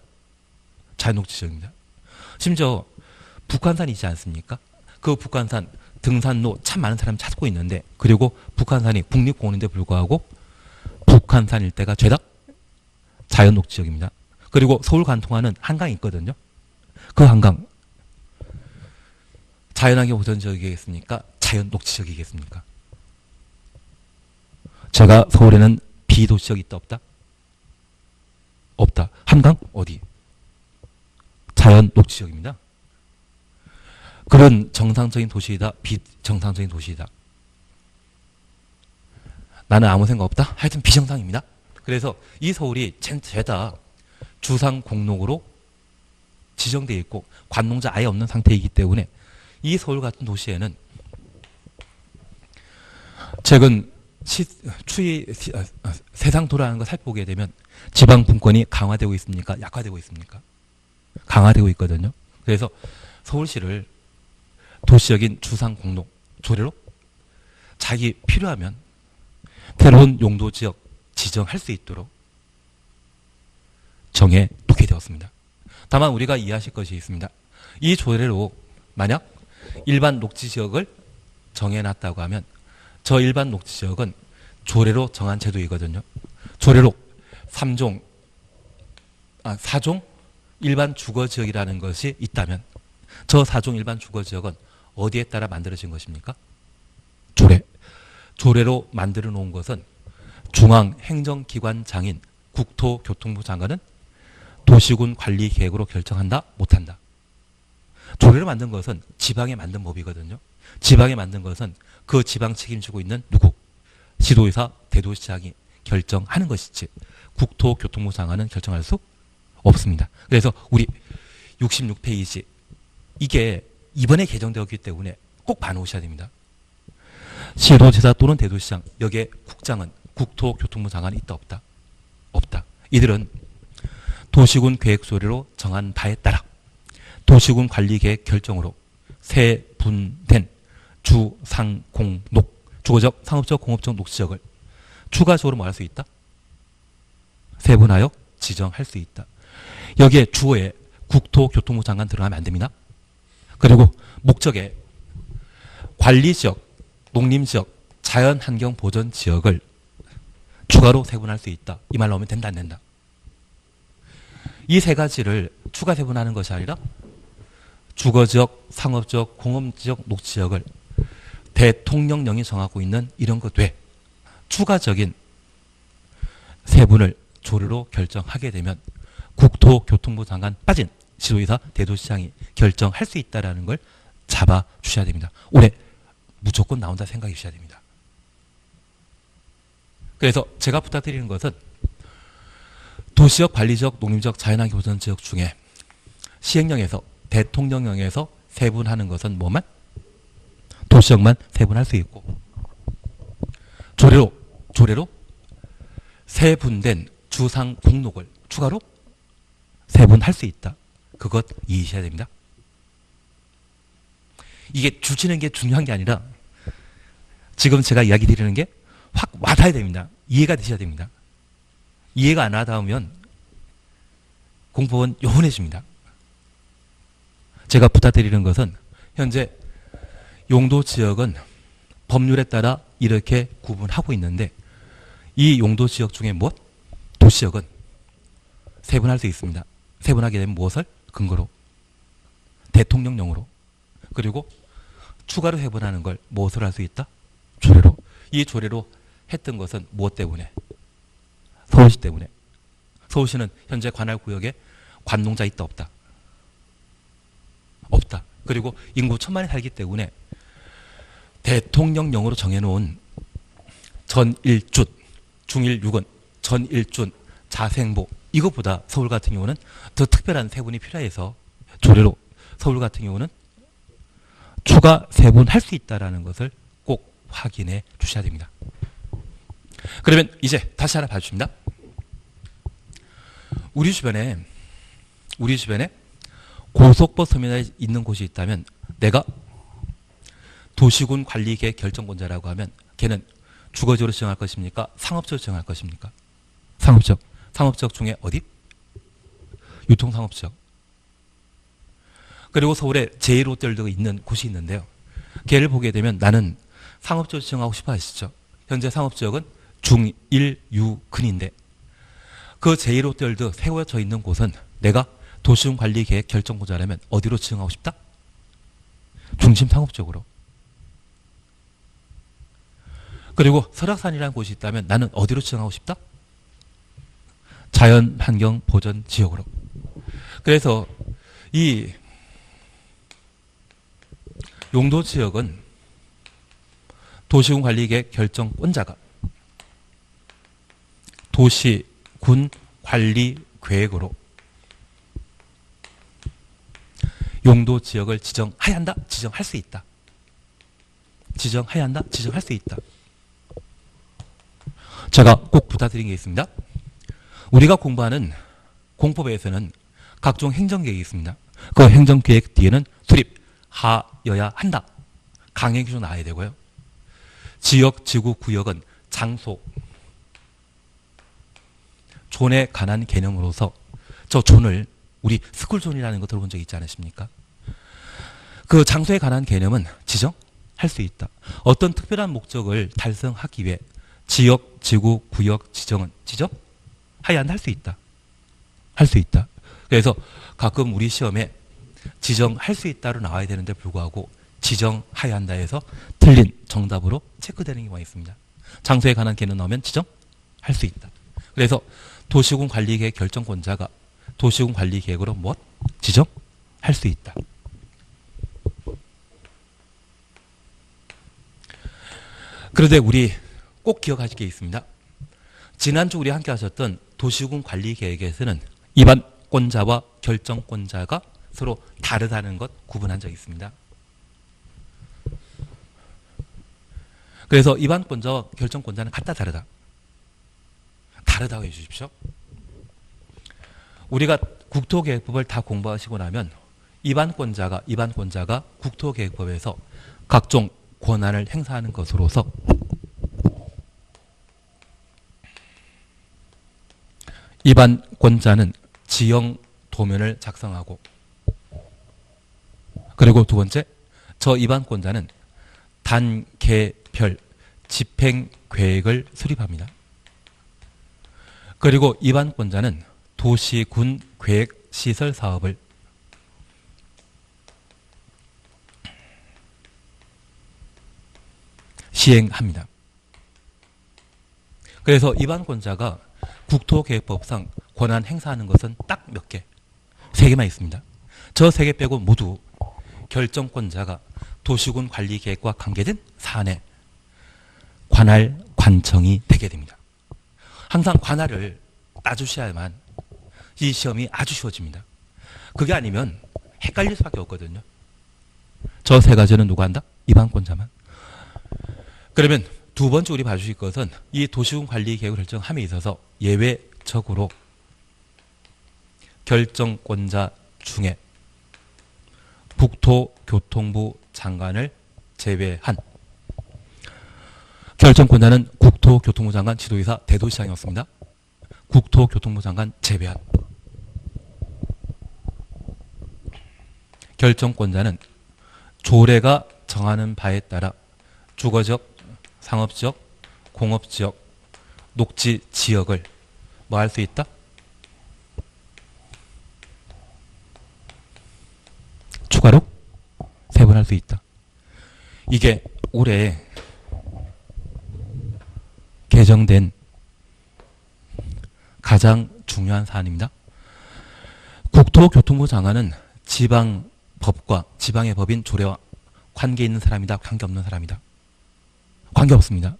자연 녹지지역입니다. 심지어 북한산이지 않습니까? 그 북한산 등산로 참 많은 사람이 찾고 있는데, 그리고 북한산이 국립공원인데 불구하고 북한산 일대가 죄다 자연 녹지역입니다. 그리고 서울 관통하는 한강이 있거든요. 그 한강 자연환경 보전지역이겠습니까? 자연 녹지지역이겠습니까? 제가 서울에는 비도시역이 있다 없다? 없다. 한강 어디? 자연 녹지지역입니다. 그런 정상적인 도시이다, 비정상적인 도시이다. 나는 아무 생각 없다? 하여튼 비정상입니다. 그래서 이 서울이 죄다 주상공록으로 지정되어 있고 관농자 아예 없는 상태이기 때문에 이 서울 같은 도시에는 최근 세상 돌아가는 거 살펴보게 되면 지방 분권이 강화되고 있습니까? 약화되고 있습니까? 강화되고 있거든요. 그래서 서울시를 도시적인 주상공록 조례로 자기 필요하면 새로운 용도지역 지정할 수 있도록 정해 놓게 되었습니다. 다만 우리가 이해하실 것이 있습니다. 이 조례로 만약 일반 녹지지역을 정해놨다고 하면 저 일반 녹지지역은 조례로 정한 제도이거든요. 조례로 4종 일반 주거지역이라는 것이 있다면 저 4종 일반 주거지역은 어디에 따라 만들어진 것입니까? 조례로 만들어 놓은 것은 중앙행정기관장인 국토교통부 장관은 도시군 관리 계획으로 결정한다, 못한다. 조례를 만든 것은 지방에 만든 법이거든요. 지방에 만든 것은 그 지방 책임지고 있는 누구? 시도의사, 대도시장이 결정하는 것이지 국토교통부 장관은 결정할 수 없습니다. 그래서 우리 66페이지 이게 이번에 개정되었기 때문에 꼭 봐놓으셔야 됩니다. 시도지사 또는 대도시장, 여기에 국장은 국토교통부 장관이 있다 없다? 없다. 이들은 도시군 계획조례로 정한 바에 따라 도시군 관리계획 결정으로 세분된 주상공록, 주거적, 상업적, 공업적 녹지역을 추가적으로 뭐 할 수 있다? 세분하여 지정할 수 있다. 여기에 주어에 국토교통부 장관 들어가면 안 됩니다. 그리고 목적에 관리지역, 농림지역, 자연환경보전지역을 추가로 세분할 수 있다. 이 말 나오면 된다, 안 된다? 이 세 가지를 추가 세분하는 것이 아니라 주거지역, 상업지역, 공업지역, 녹지역을 대통령령이 정하고 있는 이런 것 외에 추가적인 세분을 조례로 결정하게 되면 국토교통부 장관 빠진 시도의사, 대도시장이 결정할 수 있다는 걸 잡아주셔야 됩니다. 올해 무조건 나온다 생각해 주셔야 됩니다. 그래서 제가 부탁드리는 것은 도시적, 관리적, 농림적, 자연환경 보전지역 중에 시행령에서, 대통령령에서 세분하는 것은 뭐만? 도시적만 세분할 수 있고 조례로 세분된 주상 공록을 추가로 세분할 수 있다. 그것 이해하셔야 됩니다. 이게 주치는 게 중요한 게 아니라 지금 제가 이야기 드리는 게 확 와닿아야 됩니다. 이해가 되셔야 됩니다. 이해가 안 와닿으면 공법은 요원해집니다. 제가 부탁드리는 것은 현재 용도지역은 법률에 따라 이렇게 구분하고 있는데 이 용도지역 중에 무엇? 도시역은 세분할 수 있습니다. 세분하게 되면 무엇을? 근거로. 대통령령으로. 그리고 추가로 세분하는 걸 무엇으로 할 수 있다? 조례로. 이 조례로 했던 것은 무엇 때문에? 서울시 때문에. 서울시는 현재 관할 구역에 관농자 있다 없다? 없다. 그리고 인구 1000만이 살기 때문에 대통령령으로 정해놓은 전일준, 중일육은, 전일준, 자생보, 이것보다 서울 같은 경우는 더 특별한 세분이 필요해서 조례로 서울 같은 경우는 추가 세분할 수 있다는 것을 꼭 확인해 주셔야 됩니다. 그러면 이제 다시 하나 봐주십니다. 우리 주변에 고속버스 터미널에 있는 곳이 있다면 내가 도시군 관리계획 결정권자라고 하면 걔는 주거지로 지정할 것입니까? 상업지로 지정할 것입니까? 상업지역. 상업지역 중에 어디? 유통상업지역. 그리고 서울에 제1롯데월드가 있는 곳이 있는데요. 걔를 보게 되면 나는 상업지역 지정하고 싶어 하시죠. 현재 상업지역은 중1유근인데 그 제1롯데월드 세워져 있는 곳은 내가 도시군 관리계획 결정권자라면 어디로 지정하고 싶다? 중심 상업지역으로. 그리고 설악산이라는 곳이 있다면 나는 어디로 지정하고 싶다? 자연환경보전지역으로. 그래서 이 용도지역은 도시군 관리계획 결정권자가 도시군 관리계획으로 용도지역을 지정해야 한다? 지정할 수 있다. 지정해야 한다? 지정할 수 있다. 제가 꼭 부탁드린 게 있습니다. 우리가 공부하는 공법에서는 각종 행정계획이 있습니다. 그 행정계획 뒤에는 수립하여야 한다. 강행기준 나와야 되고요. 지역, 지구, 구역은 장소, 존에 관한 개념으로서 저 존을 우리 스쿨존이라는 거 들어본 적 있지 않으십니까? 그 장소에 관한 개념은 지정할 수 있다. 어떤 특별한 목적을 달성하기 위해 지역, 지구, 구역 지정은 지정해야 한다. 할 수 있다. 할 수 있다. 그래서 가끔 우리 시험에 지정할 수 있다로 나와야 되는데 불구하고 지정해야 한다 해서 틀린 정답으로 체크되는 경우가 있습니다. 장소에 관한 개념 나오면 지정할 수 있다. 그래서 도시군 관리계획 결정권자가 도시군 관리계획으로 무엇? 지정할 수 있다. 그런데 우리 꼭 기억하실 게 있습니다. 지난주 우리 함께 하셨던 도시군 관리계획에서는 입안권자와 결정권자가 서로 다르다는 것 구분한 적이 있습니다. 그래서 입안권자와 결정권자는 같다 다르다. 다르다고 해주십시오. 우리가 국토계획법을 다 공부하시고 나면 입안권자가 국토계획법에서 각종 권한을 행사하는 것으로서 입안권자는 지형 도면을 작성하고 그리고 두 번째 저 입안권자는 단계별 집행계획을 수립합니다. 그리고 입안권자는 도시군 계획 시설 사업을 시행합니다. 그래서 입안권자가 국토계획법상 권한 행사하는 것은 딱 몇 개? 3개만 있습니다. 저 3개 빼고 모두 결정권자가 도시군 관리계획과 관계된 사안에 관할 관청이 되게 됩니다. 항상 관할을 따주셔야만 이 시험이 아주 쉬워집니다. 그게 아니면 헷갈릴 수밖에 없거든요. 저 3가지는 누가 한다? 입안권자만. 그러면 두 번째 우리 봐주실 것은 이 도시군 관리계획을 결정함에 있어서 예외적으로 결정권자 중에 국토교통부 장관을 제외한 결정권자는 국토교통부 장관, 지도이사, 대도시장이었습니다. 국토교통부 장관 제외한 결정권자는 조례가 정하는 바에 따라 주거지역, 상업지역, 공업지역, 녹지지역을 뭐 할 수 있다? 추가로 세분할 수 있다. 이게 올해 개정된 가장 중요한 사안입니다. 국토교통부 장관은 지방법과 지방의 법인 조례와 관계 있는 사람이다, 관계 없는 사람이다. 관계 없습니다.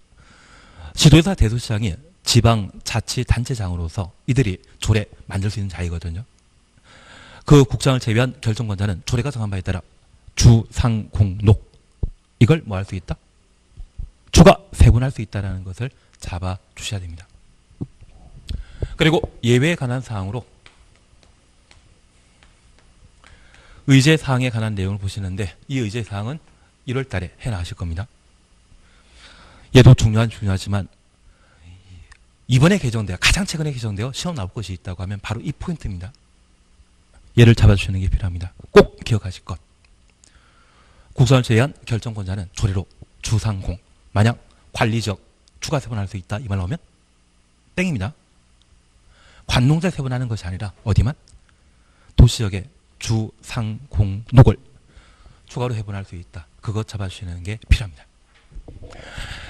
지도자 대도시장이 지방자치단체장으로서 이들이 조례 만들 수 있는 자리거든요. 그 국장을 제외한 결정권자는 조례가 정한 바에 따라 주상공록 이걸 뭐 할 수 있다? 추가 세분할 수 있다는 것을 잡아 주셔야 됩니다. 그리고 예외에 관한 사항으로 의제 사항에 관한 내용을 보시는데 이 의제 사항은 1월 달에 해나가실 겁니다. 얘도 중요하지만 이번에 개정되어 가장 최근에 개정되어 시험 나올 것이 있다고 하면 바로 이 포인트입니다. 얘를 잡아주시는 게 필요합니다. 꼭 기억하실 것. 국선을 제외한 결정권자는 조례로 주상공. 만약 관리적 추가 세분할 수 있다 이 말 나오면 땡입니다. 관농제 세분하는 것이 아니라 어디만? 도시적의 주상공록을 추가로 해분할 수 있다. 그것 잡아주시는 게 필요합니다.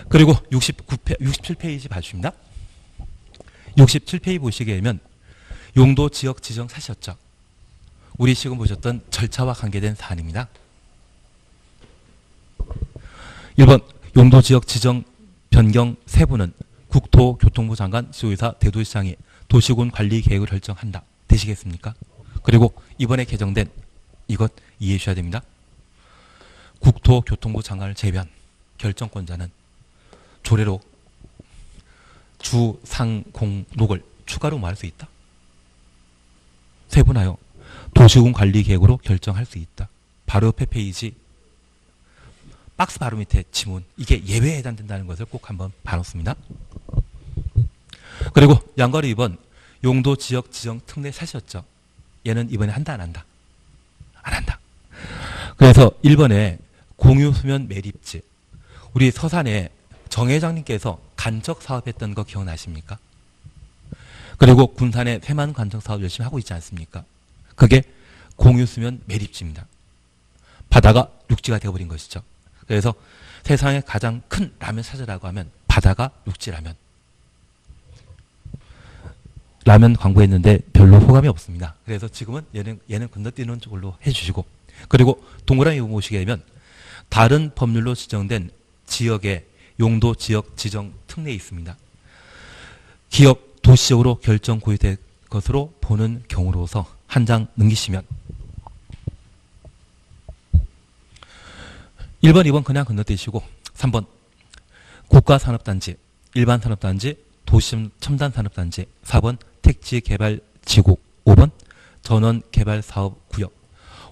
그리고 67페이지 봐주십니다. 67페이지 보시게 되면 용도 지역 지정 사실적 우리 지금 보셨던 절차와 관계된 사안입니다. 1번 용도 지역 지정 변경 세부는 국토교통부 장관, 지도의사, 대도시장이 도시군 관리 계획을 결정한다. 되시겠습니까? 그리고 이번에 개정된 이것 이해해 주셔야 됩니다. 국토교통부 장관을 제외한 결정권자는 조례로 주상공록을 추가로 뭐 할 수 있다? 세분하여 도시군 관리 계획으로 결정할 수 있다. 바로 옆에 페이지 박스 바로 밑에 지문 이게 예외에 해당된다는 것을 꼭 한번 봐놓습니다. 그리고 양가로 2번 용도 지역 지정 특례 사실적 얘는 이번에 한다 안 한다? 안 한다. 그래서 1번에 공유수면 매립지 우리 서산에 정 회장님께서 간척 사업했던 거 기억나십니까? 그리고 군산에 새만 간척 사업 열심히 하고 있지 않습니까? 그게 공유수면 매립지입니다. 바다가 육지가 되어버린 것이죠. 그래서 세상에 가장 큰 라면 찾으라고 하면 바다가 육지라면 라면 광고했는데 별로 호감이 없습니다. 그래서 지금은 얘는 건너뛰는 쪽으로 해주시고 그리고 동그라미 보시게 되면 다른 법률로 지정된 지역의 용도 지역 지정 특례에 있습니다. 기업 도시적으로 결정 고유될 것으로 보는 경우로서 한 장 넘기시면 1번, 2번 그냥 건너뛰시고 3번 국가산업단지, 일반산업단지, 도시첨단산업단지 4번 택지개발지구 5번 전원개발사업구역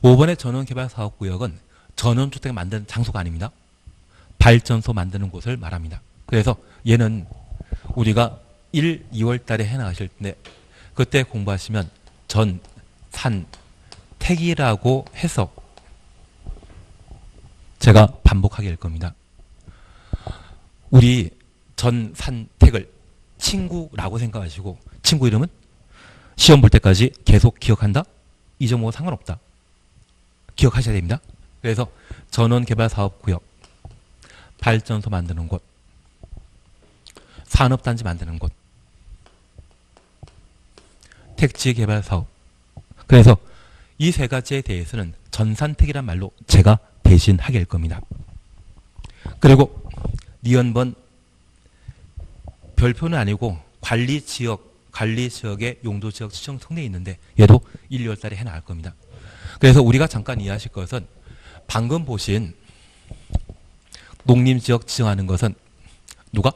5번의 전원개발사업구역은 전원주택 만드는 장소가 아닙니다. 발전소 만드는 곳을 말합니다. 그래서 얘는 우리가 1, 2월 달에 해나가실 때 그때 공부하시면 전, 산, 택이라고 해서 제가 반복하게 될 겁니다. 우리 전, 산, 택을 친구라고 생각하시고 친구 이름은 시험 볼 때까지 계속 기억한다? 이 점하고 상관없다. 기억하셔야 됩니다. 그래서 전원개발사업구역, 발전소 만드는 곳, 산업단지 만드는 곳, 택지개발사업. 그래서 이 세 가지에 대해서는 전산택이란 말로 제가 대신하게 될 겁니다. 그리고 니은번 별표는 아니고 관리지역의 용도지역 지정 특례에 있는데 얘도 1, 2월 달에 해나갈 겁니다. 그래서 우리가 잠깐 이해하실 것은 방금 보신 농림지역 지정하는 것은 누가?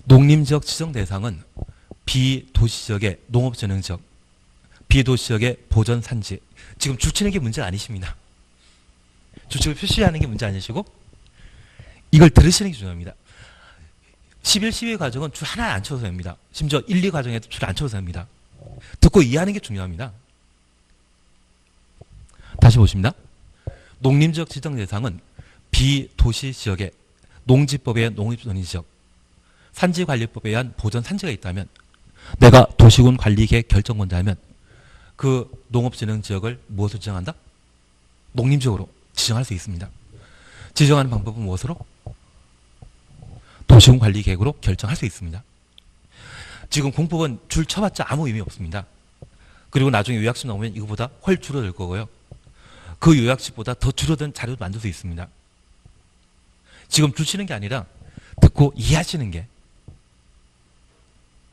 농림지역 지정 대상은 비도시지역의 농업전형지역, 비도시지역의 보전산지. 지금 줄 치는 게 문제가 아니십니다. 주축을 표시하는 게 문제 아니시고 이걸 들으시는 게 중요합니다. 11, 12 과정은 줄 하나 안 쳐도 됩니다. 심지어 1, 2 과정에도 줄 안 쳐도 됩니다. 듣고 이해하는 게 중요합니다. 다시 보십니다. 농림지역 지정 대상은 비도시지역의 농지법의 농업전형지역, 산지관리법에 의한 보전산지가 있다면 내가 도시군 관리계획 결정권자라면 그 농업진흥지역을 무엇으로 지정한다? 농림지역으로 지정할 수 있습니다. 지정하는 방법은 무엇으로? 도시군 관리계획으로 결정할 수 있습니다. 지금 공법은 줄 쳐봤자 아무 의미 없습니다. 그리고 나중에 요약집 나오면 이거보다 훨 줄어들 거고요. 그 요약집보다 더 줄어든 자료도 만들 수 있습니다. 지금 줄 치는 게 아니라 듣고 이해하시는 게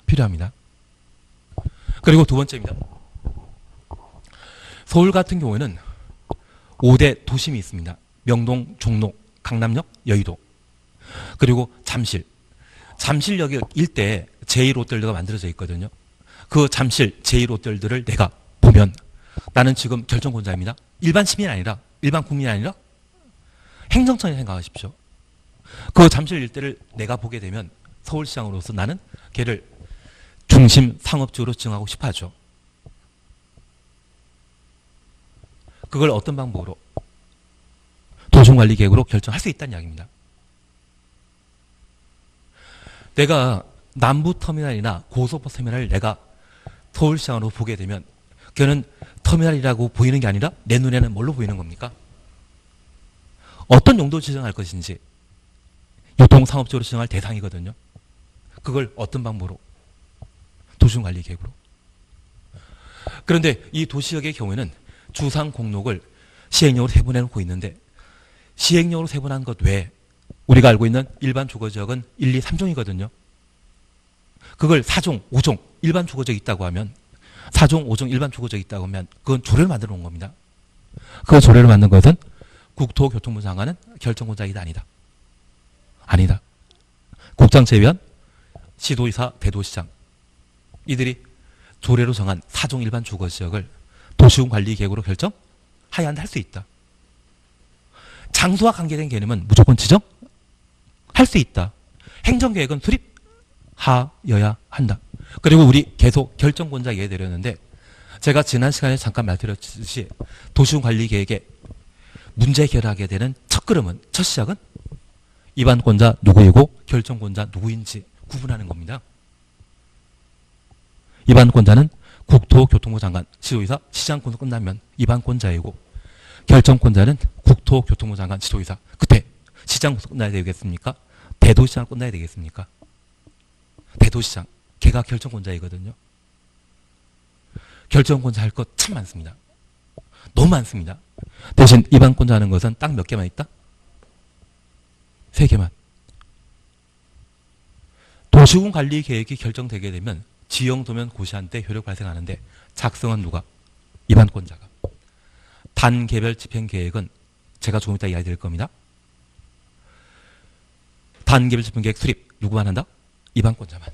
필요합니다. 그리고 두 번째입니다. 서울 같은 경우에는 5대 도심이 있습니다. 명동, 종로, 강남역, 여의도. 그리고 잠실. 잠실역 일대에 제1호텔들가 만들어져 있거든요. 그 잠실 제1호텔들을 내가 보면 나는 지금 결정권자입니다. 일반 시민이 아니라, 일반 국민이 아니라 행정청이 생각하십시오. 그 잠실 일대를 내가 보게 되면 서울시장으로서 나는 걔를 중심 상업지구로 지정하고 싶어 하죠. 그걸 어떤 방법으로? 도시관리계획으로 결정할 수 있다는 이야기입니다. 내가 남부터미널이나 고속버스터미널을 내가 서울시장으로 보게 되면 그는 터미널이라고 보이는 게 아니라 내 눈에는 뭘로 보이는 겁니까? 어떤 용도 지정할 것인지 유통상업적으로 지정할 대상이거든요. 그걸 어떤 방법으로? 도시관리계획으로. 그런데 이 도시역의 경우에는 주상공록을 시행령으로 세분해놓고 있는데 시행령으로 세분한 것 외에 우리가 알고 있는 일반 주거지역은 1, 2, 3종이거든요. 그걸 4종, 5종 일반 주거지역이 있다고 하면 4종, 5종 일반 주거지역이 있다고 하면 그건 조례를 만들어 놓은 겁니다. 그 조례를 만든 것은 국토교통부 장관은 결정권자이다 아니다. 아니다. 국장 제외한 시도의사, 대도시장 이들이 조례로 정한 4종 일반 주거지역을 도시군관리계획으로 결정하여야 한다 할 수 있다. 장소와 관계된 개념은 무조건 지정할 수 있다. 행정계획은 수립하여야 한다. 그리고 우리 계속 결정권자 얘기해드렸는데 제가 지난 시간에 잠깐 말씀드렸듯이 도시군관리계획의 문제 해결하게 되는 첫 걸음은 첫 시작은 입안권자 누구이고 결정권자 누구인지 구분하는 겁니다. 입안권자는 국토교통부 장관, 시도의사, 시장권으로 끝나면 입안권자이고 결정권자는 국토교통부 장관, 시도의사. 그때 시장권으로 끝나야 되겠습니까? 대도시장으로 끝나야 되겠습니까? 대도시장. 걔가 결정권자이거든요. 결정권자 할 것 참 많습니다. 너무 많습니다. 대신 입안권자 하는 것은 딱 몇 개만 있다? 3개만. 도시군 관리 계획이 결정되게 되면 지형도면 고시한테 효력 발생하는데 작성은 누가? 입안권자가. 단계별 집행계획은 제가 조금 이따 이야기 드릴 겁니다. 단계별 집행계획 수립 누구만 한다? 입안권자만.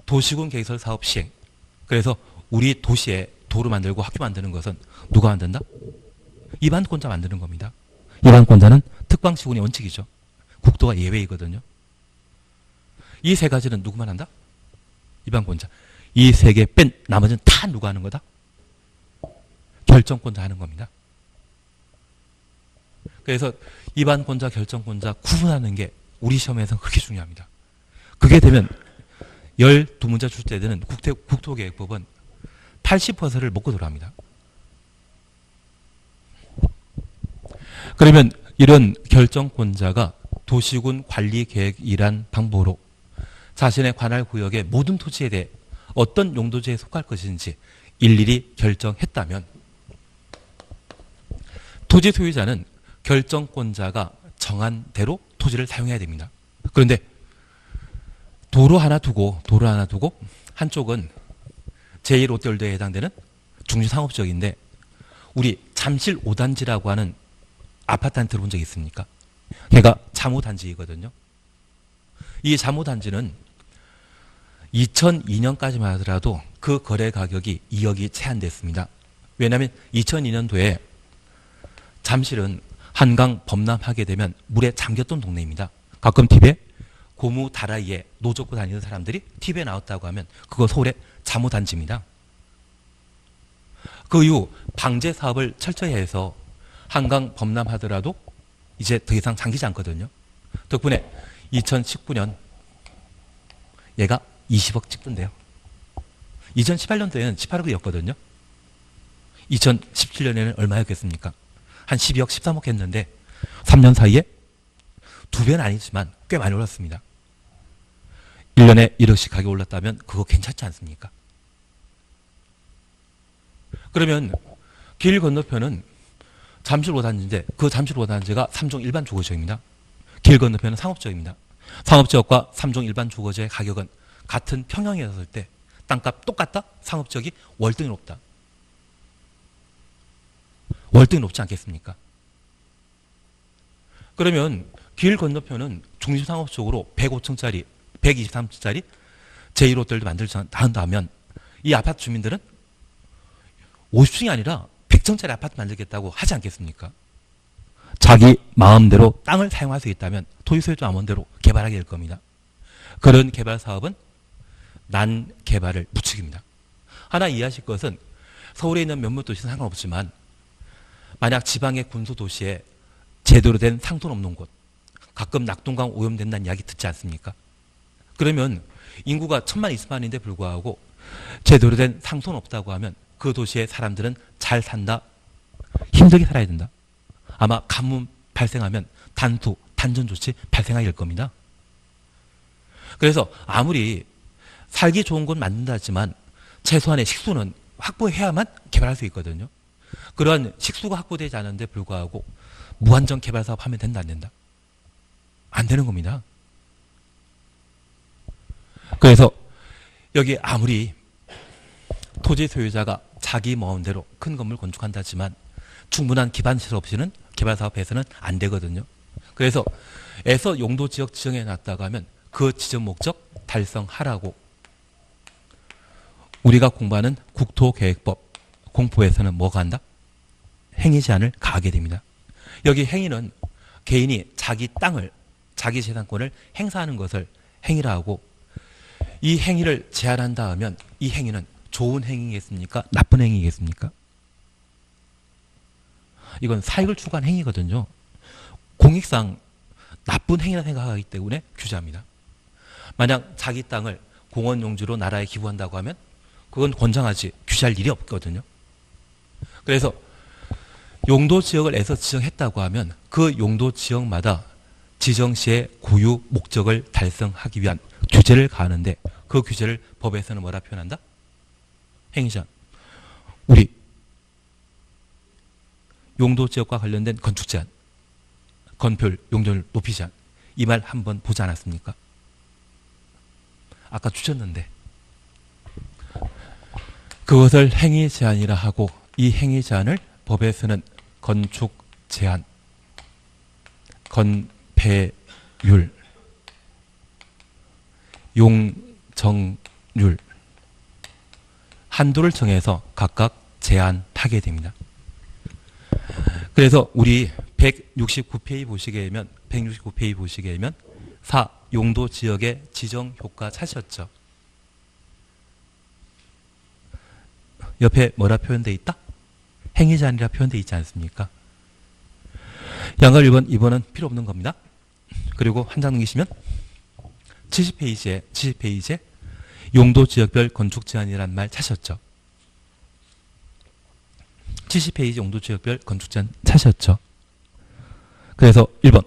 도시군 개설 사업 시행. 그래서 우리 도시에 도로 만들고 학교 만드는 것은 누가 만든다? 입안권자 만드는 겁니다. 입안권자는 특방시군의 원칙이죠. 국도가 예외이거든요. 이 세 가지는 누구만 한다? 입안권자. 이 세 개 뺀 나머지는 다 누가 하는 거다? 결정권자 하는 겁니다. 그래서 입안권자, 결정권자 구분하는 게 우리 시험에서는 그렇게 중요합니다. 그게 되면 12문제 줄 때는 국토계획법은 80%를 먹고 들어갑니다. 그러면 이런 결정권자가 도시군 관리계획이란 방법으로 자신의 관할 구역의 모든 토지에 대해 어떤 용도지에 속할 것인지 일일이 결정했다면 토지 소유자는 결정권자가 정한 대로 토지를 사용해야 됩니다. 그런데 도로 하나 두고 한쪽은 제1롯데월드에 해당되는 중심상업지역인데 우리 잠실 5단지라고 하는 아파트 한 들어본 적 있습니까? 걔가 잠호단지이거든요. 이 잠호단지는 2002년까지만 하더라도 그 거래 가격이 2억이 채 안 됐습니다. 왜냐하면 2002년도에 잠실은 한강 범람하게 되면 물에 잠겼던 동네입니다. 가끔 TV에 고무 다라이에 노 젓고 다니는 사람들이 TV에 나왔다고 하면 그거 서울의 잠호단지입니다. 그 이후 방제 사업을 철저히 해서 한강 범람하더라도 이제 더 이상 잠기지 않거든요. 덕분에 2019년 얘가 20억 찍던데요. 2018년도에는 18억이었거든요. 2017년에는 얼마였겠습니까? 한 12억, 13억 했는데 3년 사이에 2배는 아니지만 꽤 많이 올랐습니다. 1년에 1억씩 가격이 올랐다면 그거 괜찮지 않습니까? 그러면 길 건너편은 잠실 5단지인데 그 잠실 5단지가 3종 일반 주거지역입니다. 길 건너편은 상업지역입니다. 상업지역과 3종 일반 주거지의 가격은 같은 평형이었을 때 땅값 똑같다? 상업지역이 월등히 높다. 월등히 높지 않겠습니까? 그러면 길 건너편은 중심상업적으로 105층짜리, 123층짜리 제1호텔도 만들지 한다면 이 아파트 주민들은 50층이 아니라 100층짜리 아파트 만들겠다고 하지 않겠습니까? 자기 마음대로 땅을 사용할 수 있다면 토지소유자 마음대로 개발하게 될 겁니다. 그런 개발 사업은 난개발을 부추깁니다. 하나 이해하실 것은 서울에 있는 몇몇 도시는 상관없지만 만약 지방의 군소도시에 제대로 된 상권 없는 곳, 가끔 낙동강 오염된다는 이야기 듣지 않습니까? 그러면 인구가 1000만, 20만인데 불구하고 제대로 된 상권 없다고 하면 그 도시의 사람들은 잘 산다, 힘들게 살아야 된다. 아마 가뭄 발생하면 단수, 단전 조치 발생하게 될 겁니다. 그래서 아무리 살기 좋은 곳 만든다 하지만 최소한의 식수는 확보해야만 개발할 수 있거든요. 그러한 식수가 확보되지 않은데 불구하고 무한정 개발 사업 하면 된다, 안 된다? 안 되는 겁니다. 그래서 여기 아무리 토지 소유자가 자기 마음대로 큰 건물 건축한다지만 충분한 기반 시설 없이는 개발 사업에서는 안 되거든요. 그래서 에서 용도 지역 지정해 놨다가 하면 그 지정 목적 달성하라고 우리가 공부하는 국토계획법 공포에서는 뭐가 한다? 행위 제한을 가하게 됩니다. 여기 행위는 개인이 자기 땅을, 자기 재산권을 행사하는 것을 행위라 하고 이 행위를 제한한다 하면 이 행위는 좋은 행위겠습니까? 나쁜 행위겠습니까? 이건 사익을 추구한 행위거든요. 공익상 나쁜 행위라 생각하기 때문에 규제합니다. 만약 자기 땅을 공원 용지로 나라에 기부한다고 하면 그건 권장하지 규제할 일이 없거든요. 그래서 용도 지역을 애서 지정했다고 하면 그 용도 지역마다 지정 시의 고유 목적을 달성하기 위한 규제를 가하는데 그 규제를 법에서는 뭐라 표현한다? 행위제한. 우리 용도 지역과 관련된 건축 제한, 건폐율, 용적률 높이 제한 이 말 한번 보지 않았습니까? 아까 주셨는데 그것을 행위 제한이라 하고 이 행위 제한을 법에서는 건축 제한, 건폐율, 용적률 한도를 정해서 각각 제한하게 됩니다. 그래서 우리 169페이지 보시게 되면 4. 용도 지역의 지정 효과 찾으셨죠? 옆에 뭐라 표현되어 있다? 행위 제한이라 표현되어 있지 않습니까? 양갈 1번, 2번은 필요 없는 겁니다. 그리고 한 장 넘기시면 70페이지에 용도 지역별 건축 제한이라는 말 찾으셨죠? 70페이지 용도 지역별 건축 제한 찾으셨죠? 그래서 1번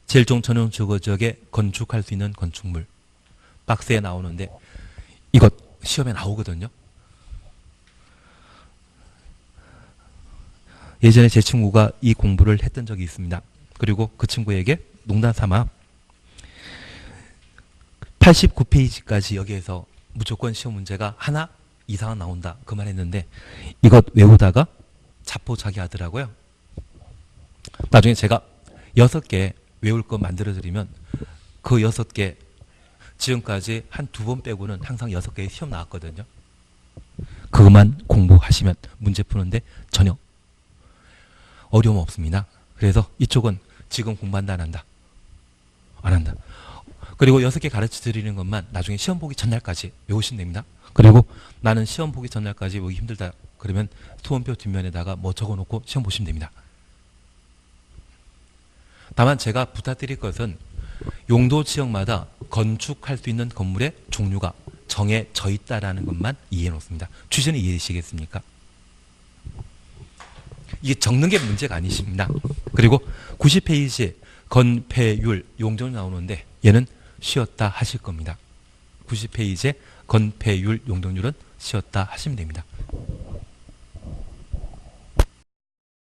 제1종 전용 주거지역에 건축할 수 있는 건축물 박스에 나오는데 이것 시험에 나오거든요. 예전에 제 친구가 이 공부를 했던 적이 있습니다. 그리고 그 친구에게 농담 삼아 89페이지까지 여기에서 무조건 시험 문제가 하나 이상은 나온다 그 말 했는데 이것 외우다가 자포자기 하더라고요. 나중에 제가 6개 외울 거 만들어 드리면 그 6개 지금까지 한 2번 빼고는 항상 6개의 시험 나왔거든요. 그것만 공부하시면 문제 푸는데 전혀 어려움 없습니다. 그래서 이쪽은 지금 공부한다 안 한다? 안 한다. 그리고 6개 가르쳐 드리는 것만 나중에 시험 보기 전날까지 외우시면 됩니다. 그리고 나는 시험 보기 전날까지 외우기 힘들다. 그러면 소원표 뒷면에다가 뭐 적어놓고 시험 보시면 됩니다. 다만 제가 부탁드릴 것은 용도 지역마다 건축할 수 있는 건물의 종류가 정해져 있다라는 것만 이해해 놓습니다. 취지는 이해되시겠습니까? 이게 적는 게 문제가 아니십니다. 그리고 90페이지에 건폐율, 용적률 나오는데 얘는 쉬었다 하실 겁니다. 90페이지에 건폐율, 용적률은 쉬었다 하시면 됩니다.